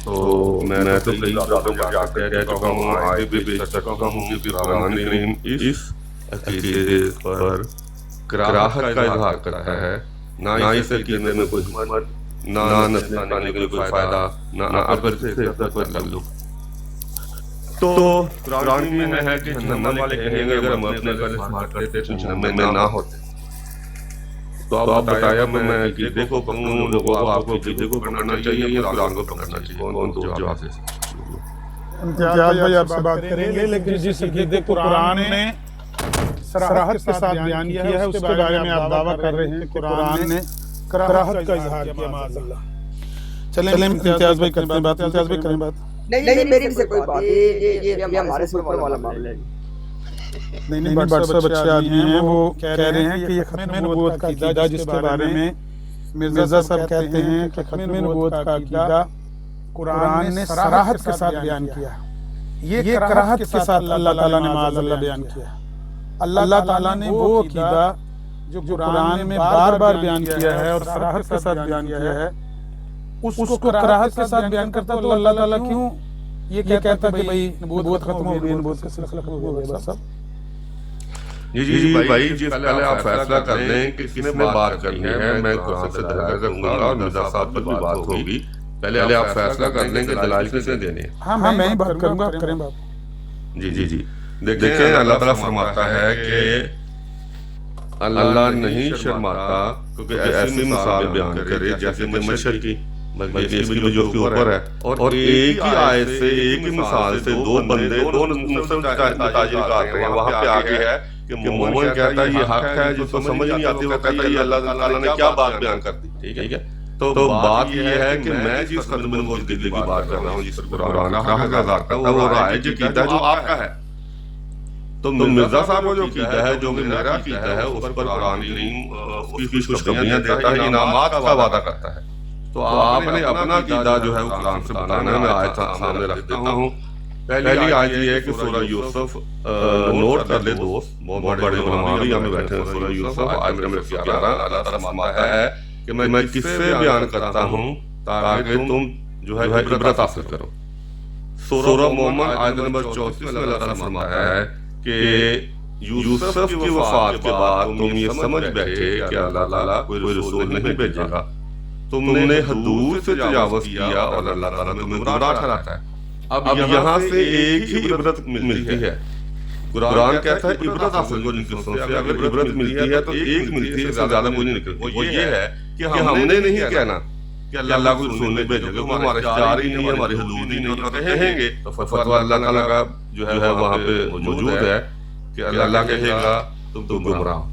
S6: تو میں تو کئی باتوں پر جا کر کہہ چکا ہوں، آگے بھی بھیج چکا ہوں کہ قرآن کریم اس عقیدے پر کراہت کا اظہار کرتا ہے، نہ اس عقیدے میں کوئی حکمت، نہ نسل پانے کا کوئی فائدہ، نہ عقل سے کوئی تعلق۔ تو قرآن میں ہے کہ جہنم والے کہیں گے اگر ہم اپنے عقل استعمال کرتے تو جہنم میں نہ ہوتے۔ تو آپ بتایا میں عقیدے کو پکڑوں، لوگوں کو آپ کو عقیدے کو پکڑنا چاہیے یا قرآن کو پکڑنا چاہیے؟ کون تو جواب دے سکتے؟
S4: امتیاز بھائی آپ سے بات کریں گے، لیکن جس عقیدے کو قرآن نے صراحت کے ساتھ بیان کیا ہے اس کے بارے میں آپ دعویٰ کر رہے ہیں کہ قرآن نے کراہت کا اظہار کیا معاذ اللہ۔ چلیں امتیاز بھائی کرتے ہیں بات، امتیاز بھائی کریں بات۔
S2: نہیں میری سے کوئی بات، یہ ہمارے سے اوپر والا معاملہ ہے۔
S4: نہیں بٹ صاحب اچھے آدمی ہیں، وہ کہہ رہے ہیں کہ یہ ختم نبوت کا عقیدہ جس کے بارے میں مرزا صاحب کہتے ہیں کہ ختم نبوت کا عقیدہ قرآن نے صراحت کے ساتھ بیان کیا، یہ کراہت کے ساتھ اللہ تعالیٰ نے معاذ اللہ بیان کیا۔ اللہ تعالیٰ نے وہ عقیدہ جو قرآن میں بار بار بیان کیا ہے اور صراحت کے ساتھ بیان کیا ہے، اس کو کراہت کے ساتھ بیان کرتا تو اللہ تعالیٰ کیوں یہ کہتا کہ بھئی نبوت ختم ہو گئی، نبوت کا سلسلہ ختم ہو گیا؟ صاحب
S6: جی بھائی جی پہلے آپ فیصلہ کر لیں کہ کس میں بات کرنی ہے، میں قرآن سے دلائل رکھوں گا اور مرزا صاحب پر بھی بات ہوگی، پہلے آپ فیصلہ کر لیں کہ دلائل کس نے دینے ہیں۔
S4: ہاں میں ہی بات کروں گا، آپ کریں بات۔
S6: جی دیکھیں اللہ تعالیٰ فرماتا ہے کہ اللہ نہیں شرماتا کیونکہ ایسی مثال بیان کرے جیسے کہ مشرق کی، بلکہ اس کی وجہ کے اوپر ہے، اور ایک ہی آیت سے ایک ہی مثال سے دو بندے دو مختلف نتائج نکالتے ہیں۔ وہاں پہ آگے ہے کہ مومن کہتا ہے یہ حق ہے، جس کو سمجھ نہیں آتی وہ کہتا ہے یہ اللہ تعالیٰ نے کیا بات بیان کر دی، ٹھیک ہے؟ تو بات یہ ہے کہ میں جس ختم نبوت کی بات کر رہا ہوں، جس پر قرآن کا اظہار کرتا ہے وہ رائج عقیدہ ہے جو آپ کا ہے۔ تو مرزا صاحب کا جو عقیدہ ہے، جو کہ میرا عقیدہ ہے، اس پر قرآن کریم اس کی خوشخبریاں دیتا ہے، انعامات کا وعدہ کرتا ہے۔ تو آپ نے اپنا عقیدہ جو ہے وہ قرآن سے بتانا ہے۔ میں آیت سامنے رکھ دیتا ہوں۔ پہلی آیت یہ ہے کہ سورہ یوسف، نوٹ کر لے دوست، بہت بڑے علماء بھی ہمیں بیٹھے ہیں، سورہ یوسف آیت نمبر 11 اللہ تعالیٰ فرماتا ہے کہ میں کس سے بیان کرتا ہوں تاکہ تم جو ہے عبرت حاصل کرو۔ سورہ مومن آیت نمبر 34 میں اللہ تعالیٰ فرماتا ہے کہ یوسف کی وفات کے بعد تم یہ سمجھ بیٹھے کہ اللہ تعالیٰ کوئی رسول نہیں بھیجے گا، تم نے حدود سے تجاوز کیا اور اللہ تعالیٰ تمہیں گمراہ ٹھہراتا ہے۔ اب یہاں سے ایک ہی عبرت ملتی ہے۔ قرآن کہتا ہے عبرت حاصل کرو جن قصوں سے، اگر عبرت ملتی ہے تو ایک ملتی ہے، زیادہ کوئی نہیں نکلتی۔ وہ یہ ہے کہ ہم نے نہیں کہنا کہ اللہ کو رسول نہیں بھیجے گا، وہ ہمارے اختیار ہی نہیں ہے، ہماری حدود ہی نہیں ہے۔ کہیں گے تو فتویٰ اللہ تعالیٰ کا جو ہے وہاں پہ موجود ہے کہ اللہ کہے گا تم گمراہ ہو۔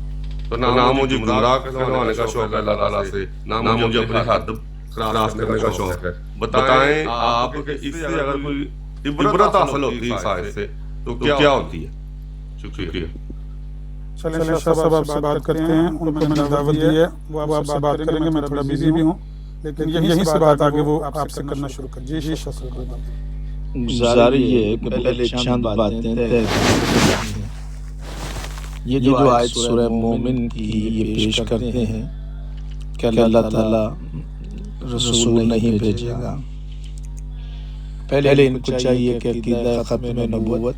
S6: تو نہ مجھے گمراہ کروانے کا شوق ہے اللہ تعالیٰ سے، نہ مجھے اپنی حد کراس کرنے کا شوق ہے۔ بتائیں آپ کہ اس سے اگر کوئی عبرت حاصل ہوتی ہے اس آیت سے تو کیا ہوتی ہے؟ شکریہ۔
S4: چلیں شاہ صاحب آپ سے بات کرتے ہیں، ان کو میں نے دعوت دی ہے، وہ آپ سے بات کریں گے، میں تھوڑا بیزی بھی ہوں، لیکن یہیں سے بات آگے وہ آپ سے کرنا شروع کر۔ جی شاہ صاحب
S7: گزارش یہ ہے کہ پہلے چند باتیں طے کریں۔ یہ جو آیت سورہ مومن کی یہ پیش کرتے ہیں کہ اللہ تعالیٰ رسول نہیں بھیجے گا، پہلے ان کو چاہیے کہ عقیدہ ختم نبوت،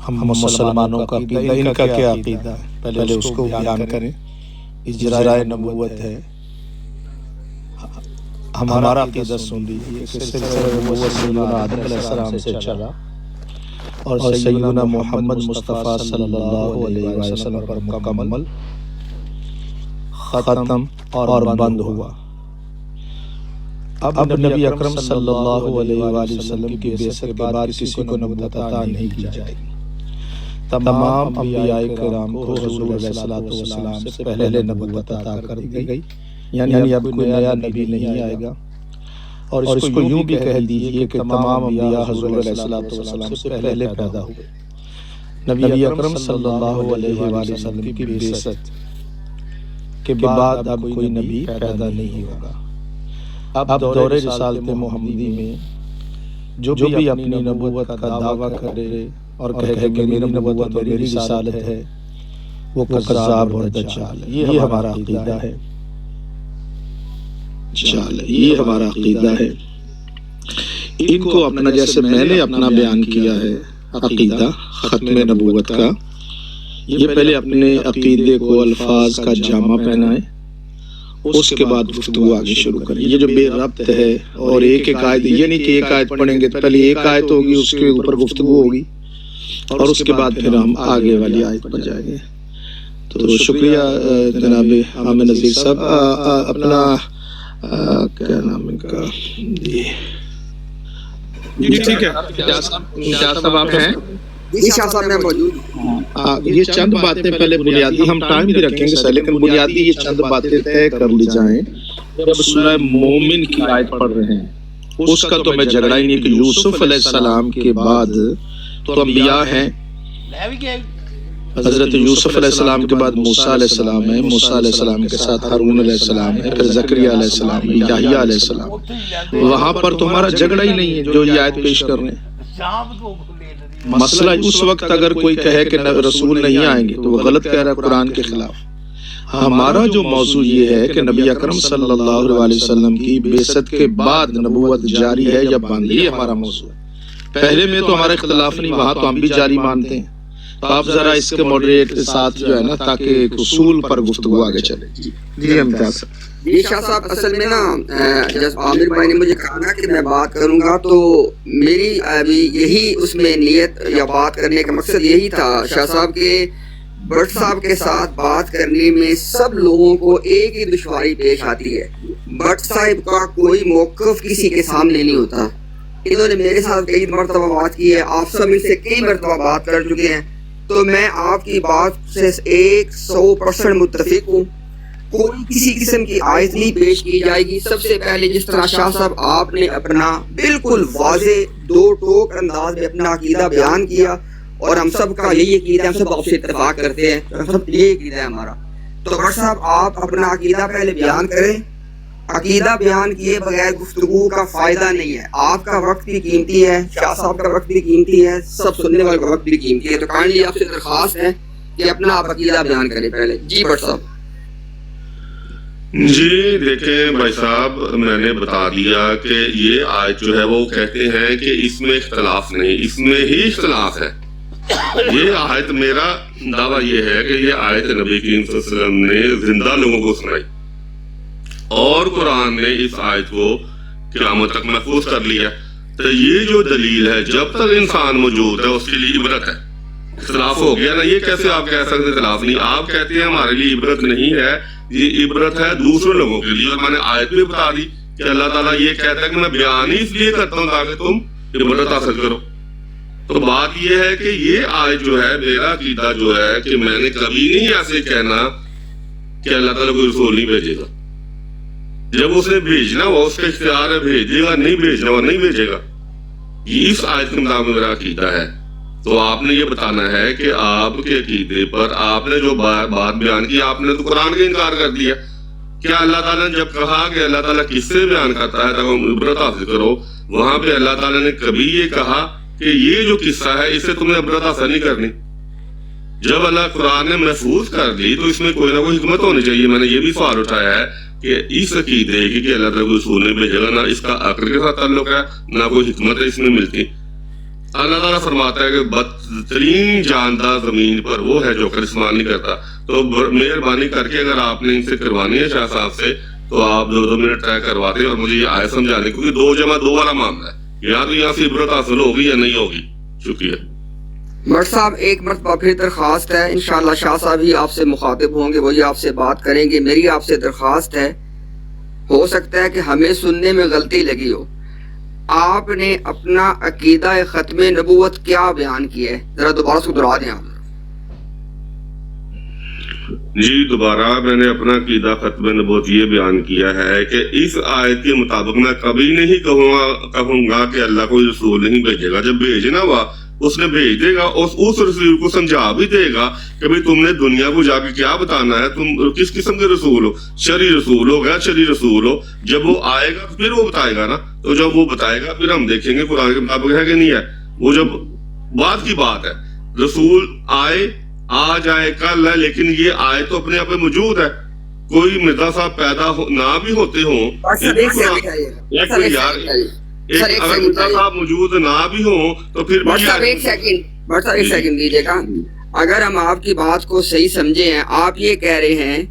S7: ہم مسلمانوں کا عقیدہ، ان کا کیا عقیدہ ہے پہلے اس کو بیان کریں۔ اجراء نبوت ہے، ہمارا عقیدہ سن لیجیے کہ سلسلہ نبوت سیدنا آدم علیہ السلام سے چلا اور سیدنا محمد مصطفیٰ صلی اللہ علیہ وسلم پر مکمل ختم اور بند ہوا۔ اب نبی اکرم صلی اللہ علیہ وآلہ وسلم کی بعثت کے بعد کسی کو نبوت عطا نہیں کی جائے گی۔ تمام انبیاء کرام کو حضور علیہ السلام سے پہلے نبوت عطا کر دی گئی، یعنی اب کوئی نیا نبی نہیں آئے گا۔ اور اس کو یوں بھی کہہ دیجئے کہ تمام انبیاء حضور علیہ السلام سے پہلے پیدا ہوئے۔ نبی اکرم صلی اللہ علیہ وآلہ وسلم کی بعثت کے بعد اب کوئی نبی پیدا نہیں ہوگا۔ اب دور رسالت محمدی میں جو بھی اپنی نبوت کا دعویٰ کرے اور کہے کہ میری نبوت اور میری رسالت ہے، وہ کذاب اور دجال ہے۔ یہ ہمارا عقیدہ ہے، یہ ہمارا عقیدہ ہے۔ ان کو اپنا، جیسے میں نے اپنا بیان کیا ہے عقیدہ ختم نبوت کا، یہ پہلے اپنے عقیدے کو الفاظ کا جامع پہنائے، اس کے بعد گفتگو آگے شروع کریں۔ یہ جو بے ربط ہے اور ایک آیت، یہ نہیں کہ ایک آیت پڑھیں گے تو پہلے ایک آیت ہوگی، اس کے اوپر گفتگو ہوگی اور اس کے بعد پھر ہم آگے والی آیت پر جائیں گے۔ تو شکریہ جناب عامر نذیر صاحب۔ اپنا کیا نام ان کا،
S4: جی ٹھیک ہے،
S7: امتیاز صاحب آپ ہیں؟
S2: جی شاہ صاحب میں موجود ہوں۔
S7: یہ چند باتیں پہلے بنیادی، ہم ٹائم بھی رکھیں گے سر، لیکن بنیادی یہ چند باتیں طے کر لی جائیں۔ جب سورہ مومن کی آیت پڑھ رہے ہیں، اس کا تو میں جھگڑا ہی نہیں کہ یوسف علیہ السلام کے بعد تو انبیاء ہیں۔ حضرت یوسف علیہ السلام کے بعد موسیٰ علیہ السلام ہے، موسیٰ علیہ السلام کے ساتھ ہارون علیہ السلام ہے، پھر زکریا علیہ السلام ہے، یحییٰ علیہ السلام۔ وہاں پر تو ہمارا جھگڑا ہی نہیں ہے جو یہ آیت پیش کر رہے ہیں۔ مسئلہ اس وقت اگر کوئی کہے کہ رسول نہیں آئیں گے تو وہ غلط کہہ رہا ہے قرآن کے خلاف۔ ہمارا جو موضوع یہ ہے کہ نبی اکرم صلی اللہ علیہ وسلم کی بعثت کے بعد نبوت جاری ہے یا بند، یہ ہمارا موضوع ہے۔ پہلے میں تو ہمارا اختلاف نہیں، وہاں تو ہم بھی جاری مانتے ہیں۔ تو آپ ذرا اس کے ماڈریٹ کے ساتھ جو ہے نا، تاکہ ایک اصول پر گفتگو آگے چلے۔ جی امتیاز صاحب۔
S2: جی شاہ صاحب، اصل میں نا جب عامر بھائی نے مجھے کہا نا کہ میں بات کروں گا، تو میری ابھی یہی اس میں نیت یا بات کرنے کا مقصد یہی تھا شاہ صاحب کے بٹ صاحب کے ساتھ بات کرنے میں سب لوگوں کو ایک ہی دشواری پیش آتی ہے۔ بٹ صاحب کا کوئی موقف کسی کے سامنے نہیں ہوتا۔ انہوں نے میرے ساتھ کئی مرتبہ بات کی ہے، آپ سب ان سے کئی مرتبہ بات کر چکے ہیں، تو میں آپ کی بات سے 100% متفق ہوں۔ کوئی کسی قسم کی آیت نہیں پیش کی جائے گی۔ سب سے پہلے جس طرح شاہ صاحب آپ نے اپنا بالکل واضح دو ٹوک انداز میں اپنا عقیدہ بیان کیا، اور ہم سب کا یہی عقیدہ، ہم سب آپ سے اتفاق کرتے ہیں، ہم سب یہ عقیدہ ہے ہمارا۔ تو بٹ صاحب آپ اپنا عقیدہ پہلے بیان کریں۔ عقیدہ بیان کیے بغیر گفتگو کا فائدہ نہیں ہے۔ آپ کا وقت بھی قیمتی ہے، شاہ صاحب کا وقت بھی قیمتی ہے، سب سننے والے کا وقت بھی قیمتی ہے۔ تو کائنڈلی آپ سے درخواست ہے کہ اپنا آپ عقیدہ بیان کریں پہلے۔ جی بٹ صاحب۔
S6: جی دیکھیں بھائی صاحب، میں نے بتا دیا کہ یہ آیت جو ہے وہ کہتے ہیں کہ اس میں اختلاف نہیں، اس میں ہی اختلاف ہے۔ یہ آیت، میرا دعویٰ یہ ہے کہ یہ آیت نبی کریم صلی اللہ علیہ وسلم نے زندہ لوگوں کو سنائی، اور قرآن نے اس آیت کو قیامت تک محفوظ کر لیا۔ تو یہ جو دلیل ہے، جب تک انسان موجود ہے اس کے لیے عبرت ہے۔ اختلاف ہو گیا نا، یہ کیسے آپ کہہ سکتے اختلاف نہیں؟ آپ کہتے ہیں ہمارے لیے عبرت نہیں ہے، یہ عبرت ہے دوسرے لوگوں کے لیے، اور میں نے آیت بھی بتا دی کہ اللہ تعالیٰ یہ کہتا ہے کہ میں بیان ہی اس لیے کرتا ہوں تاکہ تم عبرت حاصل کرو۔ تو بات یہ ہے کہ یہ آیت جو ہے، میرا عقیدہ جو ہے کہ میں نے کبھی نہیں ایسے کہنا کہ اللہ تعالیٰ کوئی رسول نہیں بھیجے گا۔ جب اسے بھیجنا ہوا اس کا اختیار ہے، بھیجے گا، نہیں بھیجنا ہوا نہیں بھیجے گا۔ یہ اس آیت کے مطابق میرا عقیدہ ہے۔ تو آپ نے یہ بتانا ہے کہ آپ کے عقیدے پر آپ نے جو بات بیان کی، آپ نے تو قرآن کا انکار کر دیا۔ کیا اللہ تعالیٰ نے جب کہا کہ اللہ تعالیٰ کس سے بیان کرتا ہے تاکہ عبرت حاصل کرو، وہاں پہ اللہ تعالیٰ نے کبھی یہ کہا کہ یہ جو قصہ ہے اس سے تمہیں عبرت حاصل نہیں کرنی؟ جب اللہ قرآن نے محفوظ کر لی تو اس میں کوئی نہ کوئی حکمت ہونی چاہیے. میں نے یہ بھی سوال اٹھایا ہے کہ اس عقیدے کہ اللہ تعالیٰ کو رسول نے بھیجے گا، نہ اس کا عقل کے ساتھ تعلق ہے نہ کوئی حکمت اس میں ملتی. اللہ تعالیٰ فرماتا ہے کہ بدترین جاندار زمین پر وہ ہے جو کر استعمال نہیں کرتا. تو مہربانی کر کے اگر آپ نے ان سے کروانی ہے شاہ صاحب سے تو آپ 2 منٹ طے کرواتے ہیں اور مجھے یہ آئے سمجھانے، کیونکہ 2 جمع 2 والا معاملہ ہے. یا تو یہاں سے عبرت حاصل ہوگی یا نہیں ہوگی. شکریہ.
S2: مرد صاحب ایک مرتبہ پھر درخواست ہے، انشاءاللہ شاہ صاحب ہی آپ سے مخاطب ہوں گے، وہی آپ سے بات کریں گے. میری آپ سے درخواست ہے، ہو سکتا ہے کہ ہمیں سننے میں غلطی لگی ہو. آپ نے اپنا عقیدہ ختم نبوت کیا بیان کیا ہے؟ ذرا دوبارہ اس کو دہرا دیں آپ.
S6: جی دوبارہ میں نے اپنا عقیدہ ختم نبوت یہ بیان کیا ہے کہ اس آیت کے مطابق میں کبھی نہیں کہوں گا کہ اللہ کوئی رسول نہیں بھیجے گا. جب بھیجنا ہوا اس نے بھیج دے گا، اس رسول کو سمجھا بھی دے گا کہ بھئی تم نے دنیا کو جا کے کیا بتانا ہے، تم کس قسم کے رسول ہو، شرعی رسول ہو غیر شرعی رسول ہو. جب وہ آئے گا تو پھر وہ بتائے گا نا. تو جب وہ بتائے گا پھر ہم دیکھیں گے قرآن کے مطابق ہے کہ نہیں ہے. وہ جب بعد کی بات ہے، رسول آئے آ جائے کل ہے، لیکن یہ آئے تو اپنے آپ میں موجود ہے. کوئی مرزا صاحب پیدا نہ بھی ہوتے ہوں، اگر مرزا صاحب موجود نہ بھی ہوں تو پھر
S2: ایک سیکنڈ دیجیے گا. اگر ہم آپ کی بات کو صحیح سمجھے ہیں، آپ یہ کہہ رہے ہیں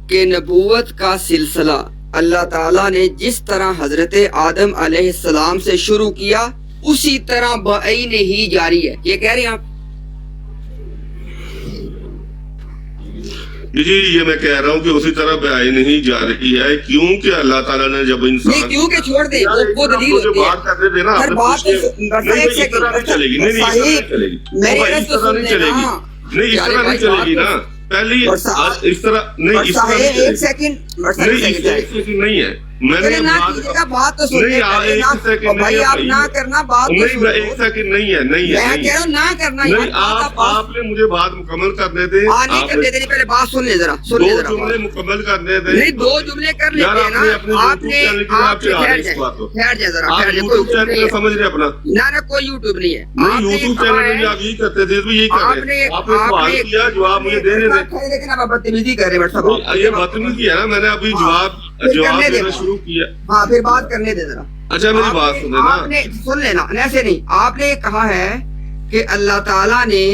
S2: کہ نبوت کا سلسلہ اللہ تعالیٰ نے جس طرح حضرت آدم علیہ السلام سے شروع کیا اسی طرح بعین ہی جاری ہے، یہ کہہ رہے ہیں آپ؟
S6: جی یہ میں کہہ رہا ہوں کہ اسی طرح بعین ہی جاری ہے، کیونکہ اللہ تعالیٰ نے جب انسان
S2: نہیں کیونکہ چھوڑ دیں وہ دلیل ہوتی ہے.
S6: بات کرنے دینا آپ نے پوچھ لیا. نہیں اس طرح نہیں چلے گی، نہیں اس طرح نہیں چلے گی، اس طرح نہیں چلے گی، نہیں اس طرح نہیں چلے گی نا. پہلے اس طرح نہیں، اس طرح نہیں چلے گی، نہیں اس طرح نہیں ہے. میں نے
S2: بات تو سننے بھائی آپ نہ کرنا، بات تو سنو.
S6: ایک سیکنڈ نہیں ہے، نہیں ہے،
S2: میں کہہ رہا ہوں نہ کرنا.
S6: نہیں آپ نے مجھے بات مکمل کرنے دیں.
S2: نہیں کرنے دیں، پہلے بات سن لیں ذرا، سن لیں ذرا.
S6: 2 جملے مکمل کرنے دیں.
S2: نہیں 2 جملے کر لیتے ہیں نا. آپ نے ٹھہر جائے ذرا،
S6: آپ یوٹیوب چینل سمجھ رہے اپنا.
S2: نہ کوئی یوٹیوب نہیں ہے.
S6: نہیں یوٹیوب چینل میں آپ یہی کرتے تھے تو یہی کر رہے ہیں. آپ نے سوال کیا، جواب مجھے دینے دیں.
S2: لیکن آپ بدتمیزی کر رہے ہیں.
S6: یہ بدتمیزی ہے نا، میں نے ابھی جواب دینا شروع کیا.
S2: ہاں پھر بات کرنے دے ذرا.
S6: اچھا میری بات سنیں نا.
S2: آپ نے سن لینا، ایسے نہیں. آپ نے کہا ہے کہ اللہ تعالیٰ نے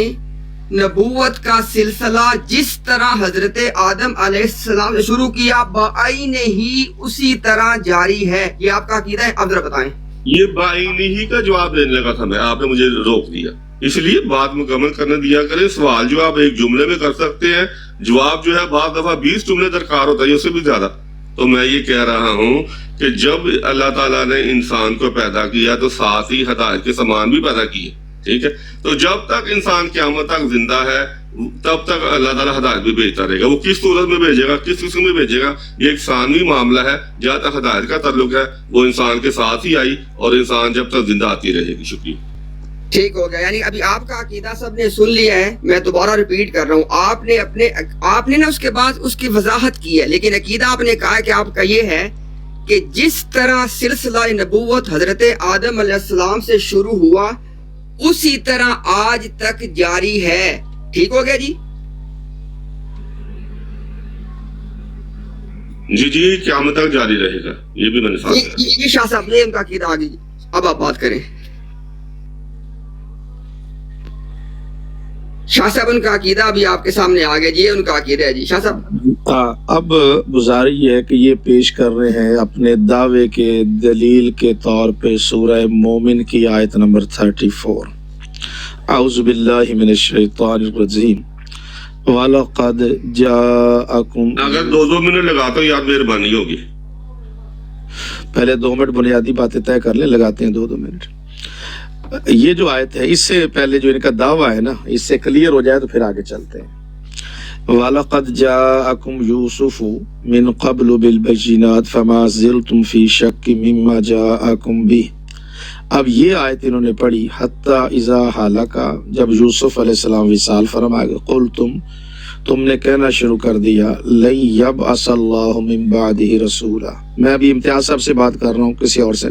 S2: نبوت کا سلسلہ جس طرح حضرت آدم علیہ السلام نے شروع کیا بعین ہی اسی طرح جاری ہے. یہ آپ کا عقیدہ ہے؟ اب ذرا بتائیں.
S6: یہ بعین ہی کا جواب دینے لگا تھا میں، آپ نے مجھے روک دیا. اس لیے بات مکمل کرنے دیا کریں. سوال جو آپ ایک جملے میں کر سکتے ہیں، جواب جو ہے بعض دفعہ 20 جملے درکار ہوتا ہے، اس سے بھی زیادہ. تو میں یہ کہہ رہا ہوں کہ جب اللہ تعالیٰ نے انسان کو پیدا کیا تو ساتھ ہی ہدایت کے سامان بھی پیدا کیے. ٹھیک ہے، تو جب تک انسان قیامت تک زندہ ہے تب تک اللہ تعالیٰ ہدایت بھی بھیجتا رہے گا. وہ کس صورت میں بھیجے گا، کس قسم میں بھیجے گا، یہ ایک ثانوی معاملہ ہے. جہاں تک ہدایت کا تعلق ہے وہ انسان کے ساتھ ہی آئی اور انسان جب تک زندہ آتی رہے گی. شکریہ.
S2: ٹھیک ہو گیا. یعنی ابھی آپ کا عقیدہ سب نے سن لیا ہے، میں دوبارہ ریپیٹ کر رہا ہوں. آپ نے نا اس کے بعد اس کی وضاحت کی ہے، لیکن عقیدہ آپ نے کہا کہ آپ کا یہ ہے کہ جس طرح سلسلہ نبوت حضرت آدم علیہ السلام سے شروع ہوا اسی طرح آج تک جاری ہے. ٹھیک ہو گیا جی؟
S6: جی قیامت تک جاری رہے گا، یہ بھی میں نے ساتھ.
S2: یہ شاہ صاحب یہ ان کا عقیدہ آگے. اب آپ بات کریں. شاہ صاحب ان کا عقیدہ ابھی آپ کے سامنے آ گیا جی، ان کا عقیدہ ہے جی. شاہ صاحب
S7: اب گزاری یہ ہے کہ یہ پیش کر رہے ہیں اپنے دعوے کے دلیل کے طور پہ سورہ مومن کی آیت نمبر 34. اعوذ باللہ من الشیطان الرجیم وَلَقَدْ جَاءَكُمْ.
S6: اگر 2 منٹ لگاتا ہوں یاد مہربانی ہوگی.
S7: پہلے 2 منٹ بنیادی باتیں طے کر لیں، لگاتے ہیں 2 منٹ. یہ جو آیت ہے اس سے پہلے جو ان کا دعویٰ ہے نا، اس سے کلیئر ہو جائے تو پھر آگے چلتے ہیں. وَلَقَدْ جَاءَكُمْ يُوسُفُ مِنْ قَبْلُ بِالْبَيِّنَاتِ فَمَا زِلْتُمْ فِي شَكٍّ مِّمَّا جَاءَكُمْ بِهِ. اب یہ آیت انہوں نے پڑھی حتی اذا حالکا، جب یوسف علیہ السلام وصال فرما گئے. قلتم، تم نے کہنا شروع کر دیا لن یبعث اللہ من بعدہ رسولا. میں ابھی امتیاز صاحب سے بات کر رہا ہوں، کسی اور سے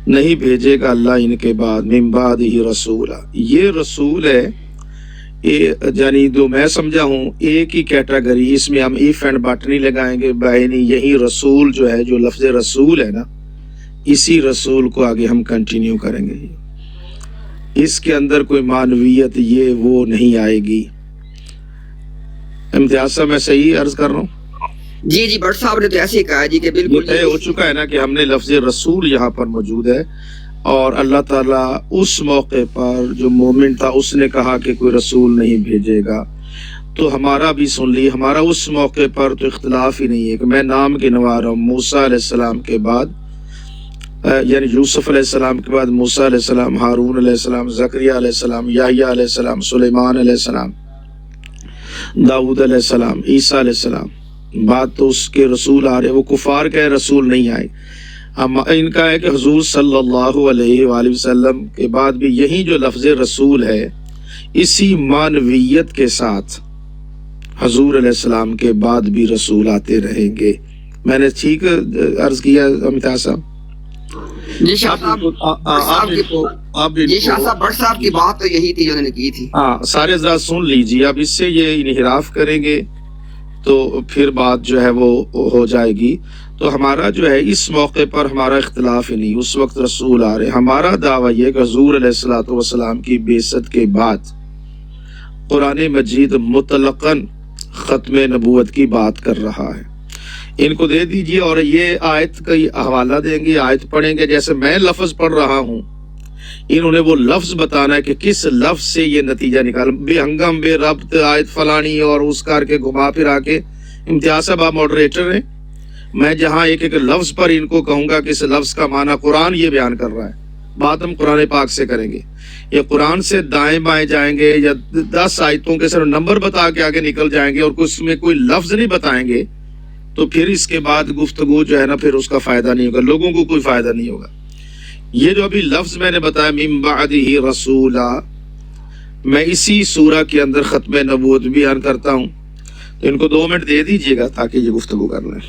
S7: نہیں بھیجے گا اللہ ان کے بعد من بعدہ رسولا. یہ رسول ہے، یعنی جو میں سمجھا ہوں ایک ہی کیٹیگری، اس میں ہم ایف اینڈ بٹ نہیں لگائیں گے بہنی، یہی رسول جو ہے، جو لفظ رسول ہے نا، اسی رسول کو آگے ہم کنٹینیو کریں گے، اس کے اندر کوئی معنویت یہ وہ نہیں آئے گی۔ امتیاز صاحب میں صحیح عرض کر رہا ہوں؟
S2: جی جی بٹ صاحب نے تو ایسے ہی کہا جی کہ بالکل
S7: طے ہو چکا ہے نا کہ ہم نے لفظ رسول یہاں پر موجود ہے، اور اللہ تعالیٰ اس موقع پر جو مومن تھا اس نے کہا کہ کوئی رسول نہیں بھیجے گا، تو ہمارا بھی سن لی، ہمارا اس موقع پر تو اختلاف ہی نہیں ہے کہ میں نام گنوا رہا ہوں، موسیٰ علیہ السلام کے بعد، یعنی یوسف علیہ السلام کے بعد موسیٰ علیہ السلام، ہارون علیہ السلام، زکریہ علیہ السلام، یحییٰ علیہ السلام، سلیمان علیہ السلام، داؤد علیہ السلام، عیسیٰ علیہ السلام، بات تو اس کے رسول آ رہے، وہ کفار کے رسول نہیں آئے۔ ان کا ہے کہ حضور صلی اللہ علیہ وآلہ وسلم کے بعد بھی یہی جو لفظ رسول ہے، اسی معنویت کے ساتھ حضور علیہ السلام کے بعد بھی رسول آتے رہیں گے۔ میں نے ٹھیک عرض کیا امتیاز صاحب؟
S2: جی شاہ صاحب بٹ صاحب کی بات تو یہی تھی جو انہوں نے کی تھی۔
S7: ہاں سارے ذرا سن لیجیے، اب اس سے یہ انحراف کریں گے تو پھر بات جو ہے وہ ہو جائے گی۔ تو ہمارا جو ہے اس موقع پر ہمارا اختلاف ہی نہیں، اس وقت رسول آ رہے، ہمارا دعویٰ یہ کہ حضور علیہ الصلوۃ والسلام کی بعثت کے بعد قرآن مجید مطلقاً ختم نبوت کی بات کر رہا ہے۔ ان کو دے دیجئے اور یہ آیت کا حوالہ دیں گے، آیت پڑھیں گے، جیسے میں لفظ پڑھ رہا ہوں، انہوں نے وہ لفظ بتانا ہے کہ کس لفظ سے یہ نتیجہ نکال، بے ہنگم بے ربط آیت فلانی اور اس کر کے گھما پھرا کے۔ امتیاز صاحب آپ ماڈریٹر ہیں، میں جہاں ایک ایک لفظ پر ان کو کہوں گا کہ اس لفظ کا معنی قرآن یہ بیان کر رہا ہے، بات ہم قرآن پاک سے کریں گے، یا قرآن سے دائیں بائیں جائیں گے، یا 10 آیتوں کے صرف نمبر بتا کے آگے نکل جائیں گے اور اس میں کوئی لفظ نہیں بتائیں گے، تو پھر اس کے بعد گفتگو جو ہے نا پھر اس کا فائدہ نہیں ہوگا، لوگوں کو کوئی فائدہ نہیں ہوگا۔ یہ جو ابھی لفظ میں نے بتایا من بعدہ رسولا، میں اسی سورہ کے اندر ختم نبوت بیان کرتا ہوں، تو ان کو 2 منٹ دے دیجیے گا تاکہ یہ گفتگو کر لیں۔